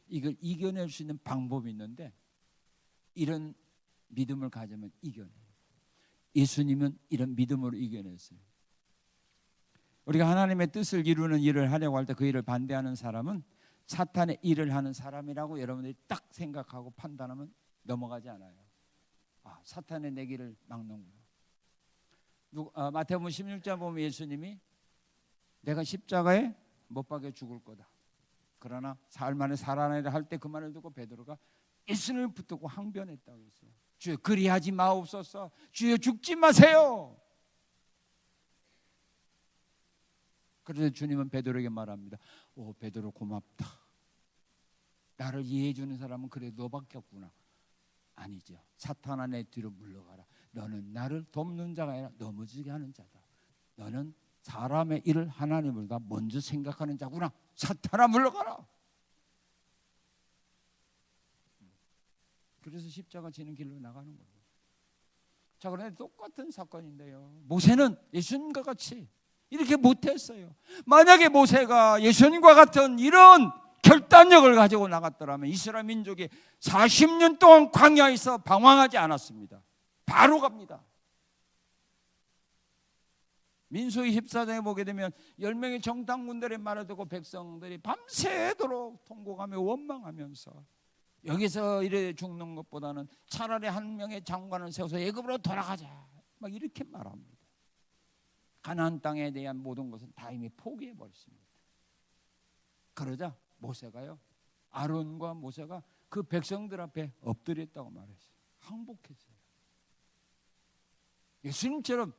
이걸 이겨낼 수 있는 방법이 있는데 이런 믿음을 가지면 이겨내요. 예수님은 이런 믿음으로 이겨냈어요. 우리가 하나님의 뜻을 이루는 일을 하려고 할 때 그 일을 반대하는 사람은 사탄의 일을 하는 사람이라고 여러분들이 딱 생각하고 판단하면 넘어가지 않아요. 아, 사탄의 내 길을 막는구나. 마태복음 16장 보면 예수님이 내가 십자가에 못 박혀 죽을 거다. 그러나 사흘 만에 살아나리라 할 때 그 말을 듣고 베드로가 예수님을 붙들고 항변했다고 했어요. 주여 그리하지 마옵소서. 주여 죽지 마세요. 그래서 주님은 베드로에게 말합니다. 오 베드로 고맙다. 나를 이해해 주는 사람은 그래 너밖에 없구나. 아니죠. 사탄아 내 뒤로 물러가라. 너는 나를 돕는 자가 아니라 넘어지게 하는 자다. 너는 사람의 일을 하나님보다 먼저 생각하는 자구나. 사탄아 물러가라. 그래서 십자가 지는 길로 나가는 거예요. 자, 그런데 똑같은 사건인데요. 모세는 예수님과 같이 이렇게 못했어요. 만약에 모세가 예수님과 같은 이런 결단력을 가지고 나갔더라면 이스라엘 민족이 40년 동안 광야에서 방황하지 않았습니다. 바로 갑니다. 민수기 14장에 보게 되면 10명의 정탐군들의 말을 듣고 백성들이 밤새도록 통곡하며 원망하면서 여기서 이래 죽는 것보다는 차라리 한 명의 장관을 세워서 애굽으로 돌아가자 막 이렇게 말합니다. 가나안 땅에 대한 모든 것은 다 이미 포기해 버렸습니다. 그러자 모세가요, 아론과 모세가 그 백성들 앞에 엎드렸다고 말했어요. 항복했어요. 예수님처럼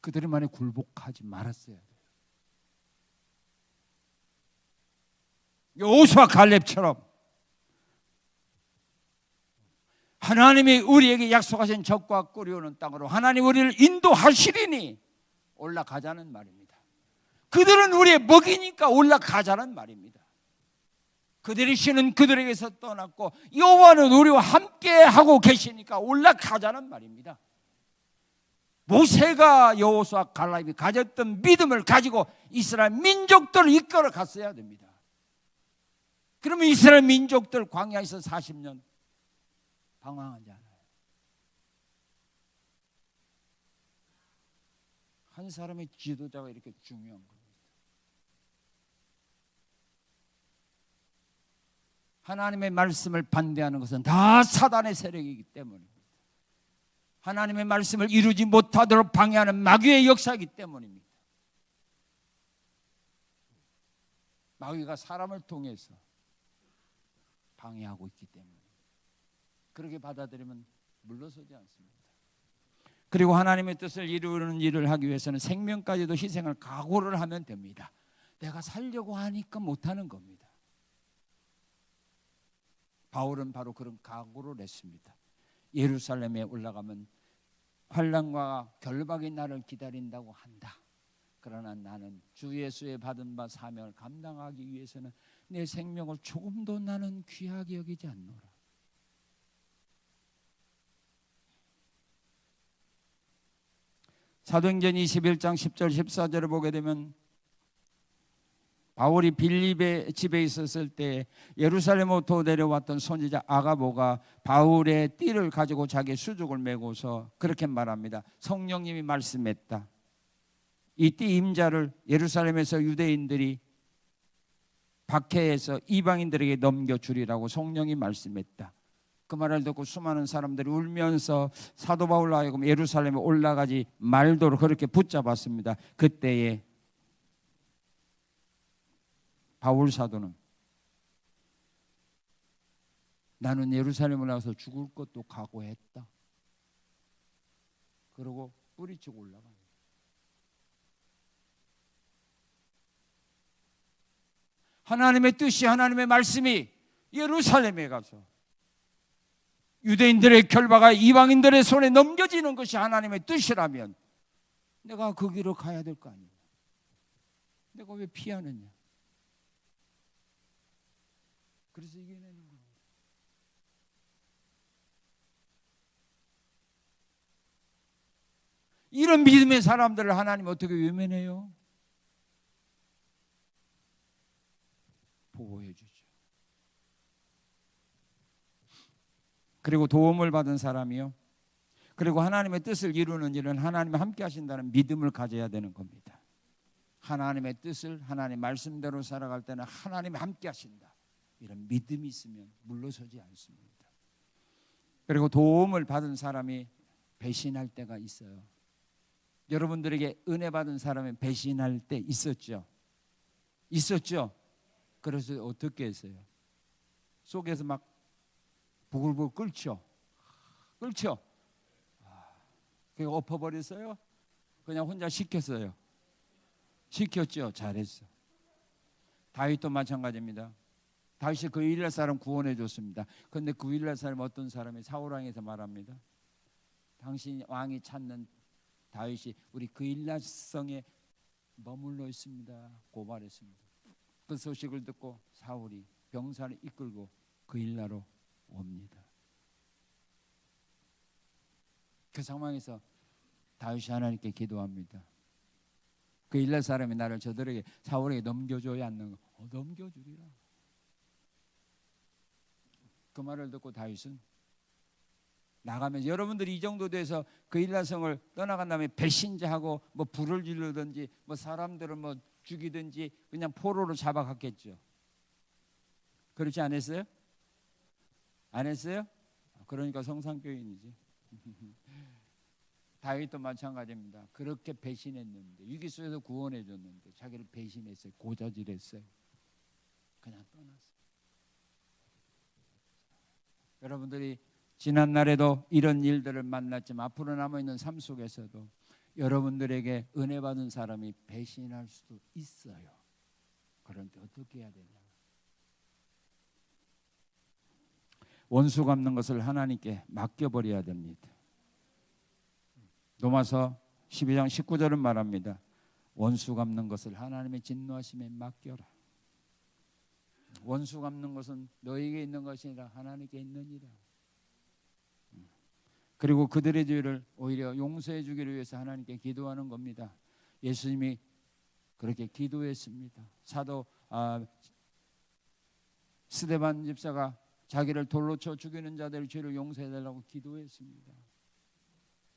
그들의 말에 굴복하지 말았어야 돼요. 여호수아 갈렙처럼 하나님이 우리에게 약속하신 적과 꿀이 땅으로 하나님 우리를 인도하시리니 올라가자는 말입니다. 그들은 우리의 먹이니까 올라가자는 말입니다. 그들이 쉬는 그들에게서 떠났고 여호와는 우리와 함께 하고 계시니까 올라가자는 말입니다. 모세가 여호수아 갈렙이 가졌던 믿음을 가지고 이스라엘 민족들을 이끌어 갔어야 됩니다. 그러면 이스라엘 민족들 광야에서 40년 방황하지 않아요. 한 사람의 지도자가 이렇게 중요한 겁니다. 하나님의 말씀을 반대하는 것은 다 사단의 세력이기 때문입니다. 하나님의 말씀을 이루지 못하도록 방해하는 마귀의 역사이기 때문입니다. 마귀가 사람을 통해서 방해하고 있기 때문에 그렇게 받아들이면 물러서지 않습니다. 그리고 하나님의 뜻을 이루는 일을 하기 위해서는 생명까지도 희생을 각오를 하면 됩니다. 내가 살려고 하니까 못하는 겁니다. 바울은 바로 그런 각오를 했습니다. 예루살렘에 올라가면 환난과 결박이 나를 기다린다고 한다. 그러나 나는 주 예수의 받은 바 사명을 감당하기 위해서는 내 생명을 조금도 나는 귀하게 여기지 않노라. 사도행전 21장 10절 14절을 보게 되면 바울이 빌립의 집에 있었을 때 예루살렘으로부터 내려왔던 선지자 아가보가 바울의 띠를 가지고 자기 수족을 메고서 그렇게 말합니다. 성령님이 말씀했다. 이 띠 임자를 예루살렘에서 유대인들이 박해해서 이방인들에게 넘겨주리라고 성령이 말씀했다. 그 말을 듣고 수많은 사람들이 울면서 사도 바울로 하여금 예루살렘에 올라가지 말도록 그렇게 붙잡았습니다. 그때에 바울 사도는 나는 예루살렘을 나가서 죽을 것도 각오했다. 그러고 뿌리치고 올라갑니다. 하나님의 뜻이 하나님의 말씀이 예루살렘에 가서 유대인들의 결박과 이방인들의 손에 넘겨지는 것이 하나님의 뜻이라면 내가 그 길을 가야 될 거 아니에요. 내가 왜 피하느냐. 그래서 이겨내는 거예요. 이런 믿음의 사람들을 하나님 어떻게 외면해요? 보호해 주죠. 그리고 도움을 받은 사람이요. 그리고 하나님의 뜻을 이루는 일은 하나님이 함께 하신다는 믿음을 가져야 되는 겁니다. 하나님의 뜻을 하나님 말씀대로 살아갈 때는 하나님이 함께 하신다. 이런 믿음이 있으면 물러서지 않습니다. 그리고 도움을 받은 사람이 배신할 때가 있어요. 여러분들에게 은혜 받은 사람이 배신할 때 있었죠? 있었죠? 그래서 어떻게 했어요? 속에서 막 부글부글 끓죠? 끓죠? 그냥 엎어버렸어요? 그냥 혼자 시켰어요? 시켰죠? 잘했어. 다윗도 마찬가지입니다. 다윗이 그 일날 사람 구원해 줬습니다. 그런데 그 일날 사람 어떤 사람이 사울왕에서 말합니다. 당신 왕이 찾는 다윗이 우리 그 일날 성에 머물러 있습니다. 고발했습니다. 그 소식을 듣고 사울이 병사를 이끌고 그 일나로 옵니다. 그 상황에서 다윗이 하나님께 기도합니다. 그 일날 사람이 나를 저들에게 사울에게 넘겨줘야 하는 거. 넘겨주리라. 그 말을 듣고 다윗은 나가면서 여러분들이 이 정도 돼서 그 일라성을 떠나간 다음에 배신자하고 뭐 불을 지르든지 뭐 사람들을 뭐 죽이든지 그냥 포로로 잡아갔겠죠. 그렇지 않았어요? 안 했어요? 그러니까 성상교인이지. 다윗도 마찬가지입니다. 그렇게 배신했는데 위기 속에서 구원해 줬는데 자기를 배신했어요. 고자질했어요. 그냥 떠났어요. 여러분들이 지난 날에도 이런 일들을 만났지만 앞으로 남아있는 삶 속에서도 여러분들에게 은혜 받은 사람이 배신할 수도 있어요. 그런데 어떻게 해야 되냐? 원수 갚는 것을 하나님께 맡겨버려야 됩니다. 로마서 12장 19절은 말합니다. 원수 갚는 것을 하나님의 진노하심에 맡겨라. 원수 갚는 것은 너에게 있는 것이 아니라 하나님께 있느니라. 그리고 그들의 죄를 오히려 용서해 주기를 위해서 하나님께 기도하는 겁니다. 예수님이 그렇게 기도했습니다. 사도 스데반 집사가 자기를 돌로 쳐 죽이는 자들의 죄를 용서해 달라고 기도했습니다.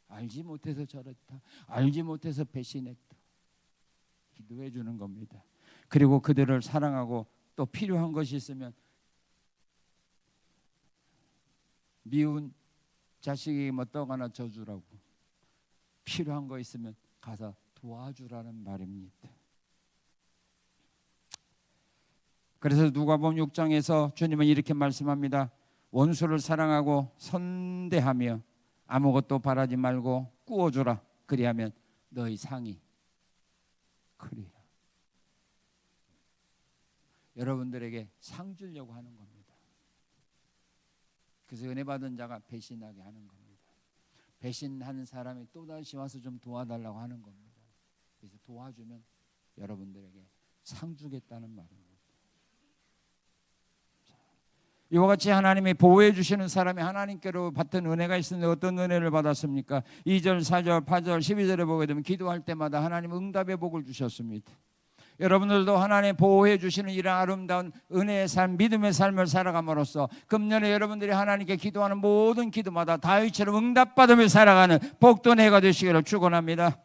알지 못해서 저랬다. 알지 못해서 배신했다. 기도해 주는 겁니다. 그리고 그들을 사랑하고 또 필요한 것이 있으면 미운 자식에게 뭐 떡 하나 줘주라고 필요한 거 있으면 가서 도와주라는 말입니다. 그래서 누가복음 6장에서 주님은 이렇게 말씀합니다. 원수를 사랑하고 선대하며 아무것도 바라지 말고 꾸어주라. 그리하면 너희 상이 크리라. 여러분들에게 상 주려고 하는 겁니다. 그래서 은혜 받은 자가 배신하게 하는 겁니다. 배신하는 사람이 또다시 와서 좀 도와달라고 하는 겁니다. 그래서 도와주면 여러분들에게 상 주겠다는 말입니다. 이와 같이 하나님이 보호해 주시는 사람이 하나님께로 받은 은혜가 있는데 어떤 은혜를 받았습니까? 2절, 4절, 8절, 12절에 보게 되면 기도할 때마다 하나님 응답의 복을 주셨습니다. 여러분들도 하나님 보호해 주시는 이런 아름다운 은혜의 삶, 믿음의 삶을 살아감으로써 금년에 여러분들이 하나님께 기도하는 모든 기도마다 다윗처럼 응답받으며 살아가는 복된 해가 되시기를 축원합니다.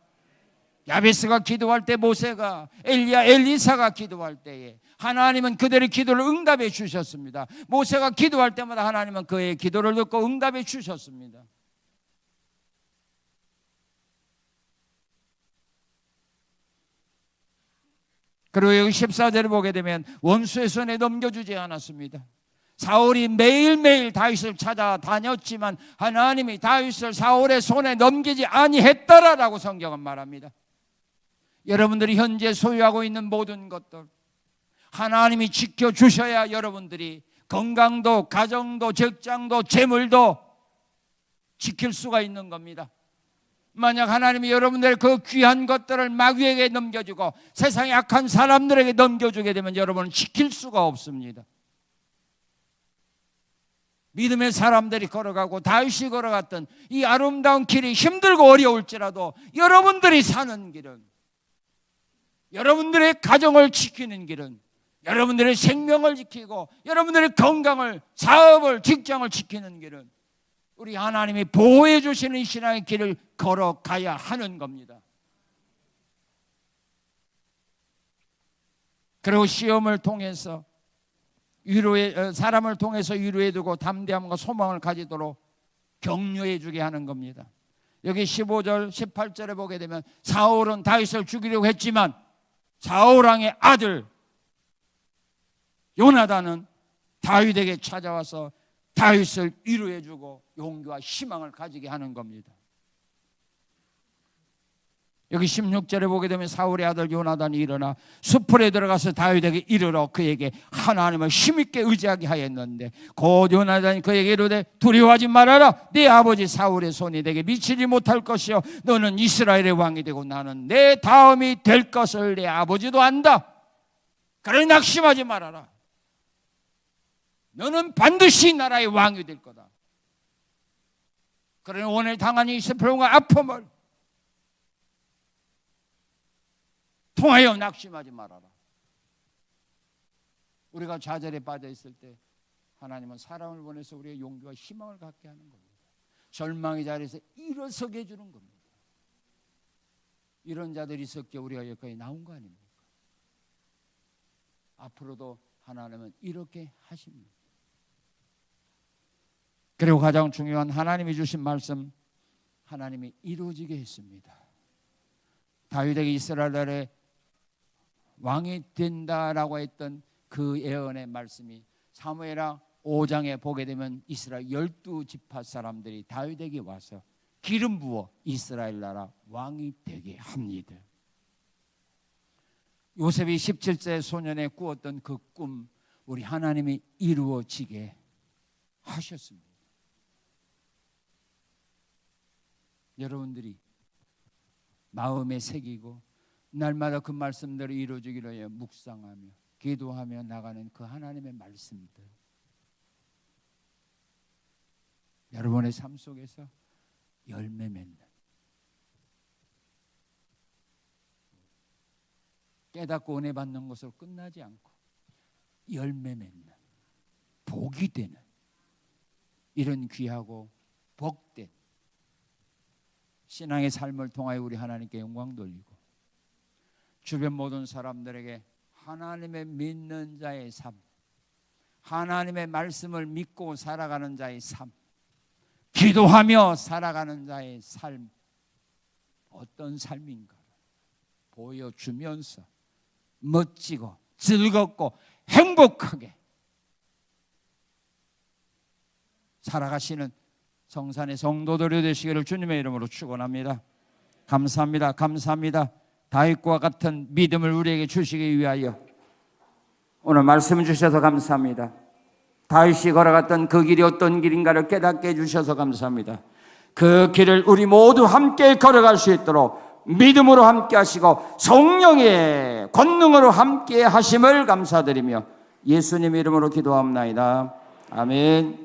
야베스가 기도할 때, 모세가, 엘리사가 기도할 때에 하나님은 그들의 기도를 응답해 주셨습니다. 모세가 기도할 때마다 하나님은 그의 기도를 듣고 응답해 주셨습니다. 그리고 여기 14절을 보게 되면 원수의 손에 넘겨주지 않았습니다. 사울이 매일매일 다윗을 찾아다녔지만 하나님이 다윗을 사울의 손에 넘기지 아니했더라라고 성경은 말합니다. 여러분들이 현재 소유하고 있는 모든 것들 하나님이 지켜주셔야 여러분들이 건강도, 가정도, 직장도, 재물도 지킬 수가 있는 겁니다. 만약 하나님이 여러분들의 그 귀한 것들을 마귀에게 넘겨주고 세상의 악한 사람들에게 넘겨주게 되면 여러분은 지킬 수가 없습니다. 믿음의 사람들이 걸어가고 다윗이 걸어갔던 이 아름다운 길이 힘들고 어려울지라도 여러분들이 사는 길은, 여러분들의 가정을 지키는 길은 여러분들의 생명을 지키고 여러분들의 건강을, 사업을, 직장을 지키는 길은 우리 하나님이 보호해 주시는 이 신앙의 길을 걸어가야 하는 겁니다. 그리고 시험을 통해서 사람을 통해서 위로해 두고 담대함과 소망을 가지도록 격려해 주게 하는 겁니다. 여기 15절 18절에 보게 되면 사울은 다윗을 죽이려고 했지만 사울 왕의 아들 요나단은 다윗에게 찾아와서 다윗을 위로해 주고 용기와 희망을 가지게 하는 겁니다. 여기 16절에 보게 되면 사울의 아들 요나단이 일어나 숲풀에 들어가서 다윗에게 이르러 그에게 하나님을 힘있게 의지하게 하였는데 곧 요나단이 그에게 이르되 두려워하지 말아라. 네 아버지 사울의 손이 내게 미치지 못할 것이요 너는 이스라엘의 왕이 되고 나는 내 다음이 될 것을 내 아버지도 안다. 그러니 낙심하지 말아라. 너는 반드시 나라의 왕이 될 거다. 그러니 오늘 당한 이 슬픔과 아픔을 통하여 낙심하지 말아라. 우리가 좌절에 빠져 있을 때 하나님은 사람을 보내서 우리의 용기와 희망을 갖게 하는 겁니다. 절망의 자리에서 일어서게 해주는 겁니다. 이런 자들이 있었기에 우리가 여기까지 나온 거 아닙니까? 앞으로도 하나님은 이렇게 하십니다. 그리고 가장 중요한 하나님이 주신 말씀, 하나님이 이루어지게 했습니다. 다윗에게 이스라엘 나라의 왕이 된다라고 했던 그 예언의 말씀이 사무엘하 5장에 보게 되면 이스라엘 12지파 사람들이 다윗에게 와서 기름 부어 이스라엘 나라 왕이 되게 합니다. 요셉이 17세 소년에 꾸었던 그 꿈, 우리 하나님이 이루어지게 하셨습니다. 여러분들이 마음에 새기고 날마다 그 말씀대로 이루어지기를 위해 묵상하며 기도하며 나가는 그 하나님의 말씀들, 여러분의 삶 속에서 열매 맺는, 깨닫고 은혜 받는 것으로 끝나지 않고 열매 맺는, 복이 되는 이런 귀하고 복된 신앙의 삶을 통하여 우리 하나님께 영광 돌리고 주변 모든 사람들에게 하나님의 믿는 자의 삶, 하나님의 말씀을 믿고 살아가는 자의 삶, 기도하며 살아가는 자의 삶, 어떤 삶인가 보여주면서 멋지고 즐겁고 행복하게 살아가시는 성산의 성도들이 되시기를 주님의 이름으로 축원합니다. 감사합니다. 감사합니다. 다윗과 같은 믿음을 우리에게 주시기 위하여 오늘 말씀 주셔서 감사합니다. 다윗이 걸어갔던 그 길이 어떤 길인가를 깨닫게 해주셔서 감사합니다. 그 길을 우리 모두 함께 걸어갈 수 있도록 믿음으로 함께 하시고 성령의 권능으로 함께 하심을 감사드리며 예수님 이름으로 기도합나이다. 아멘.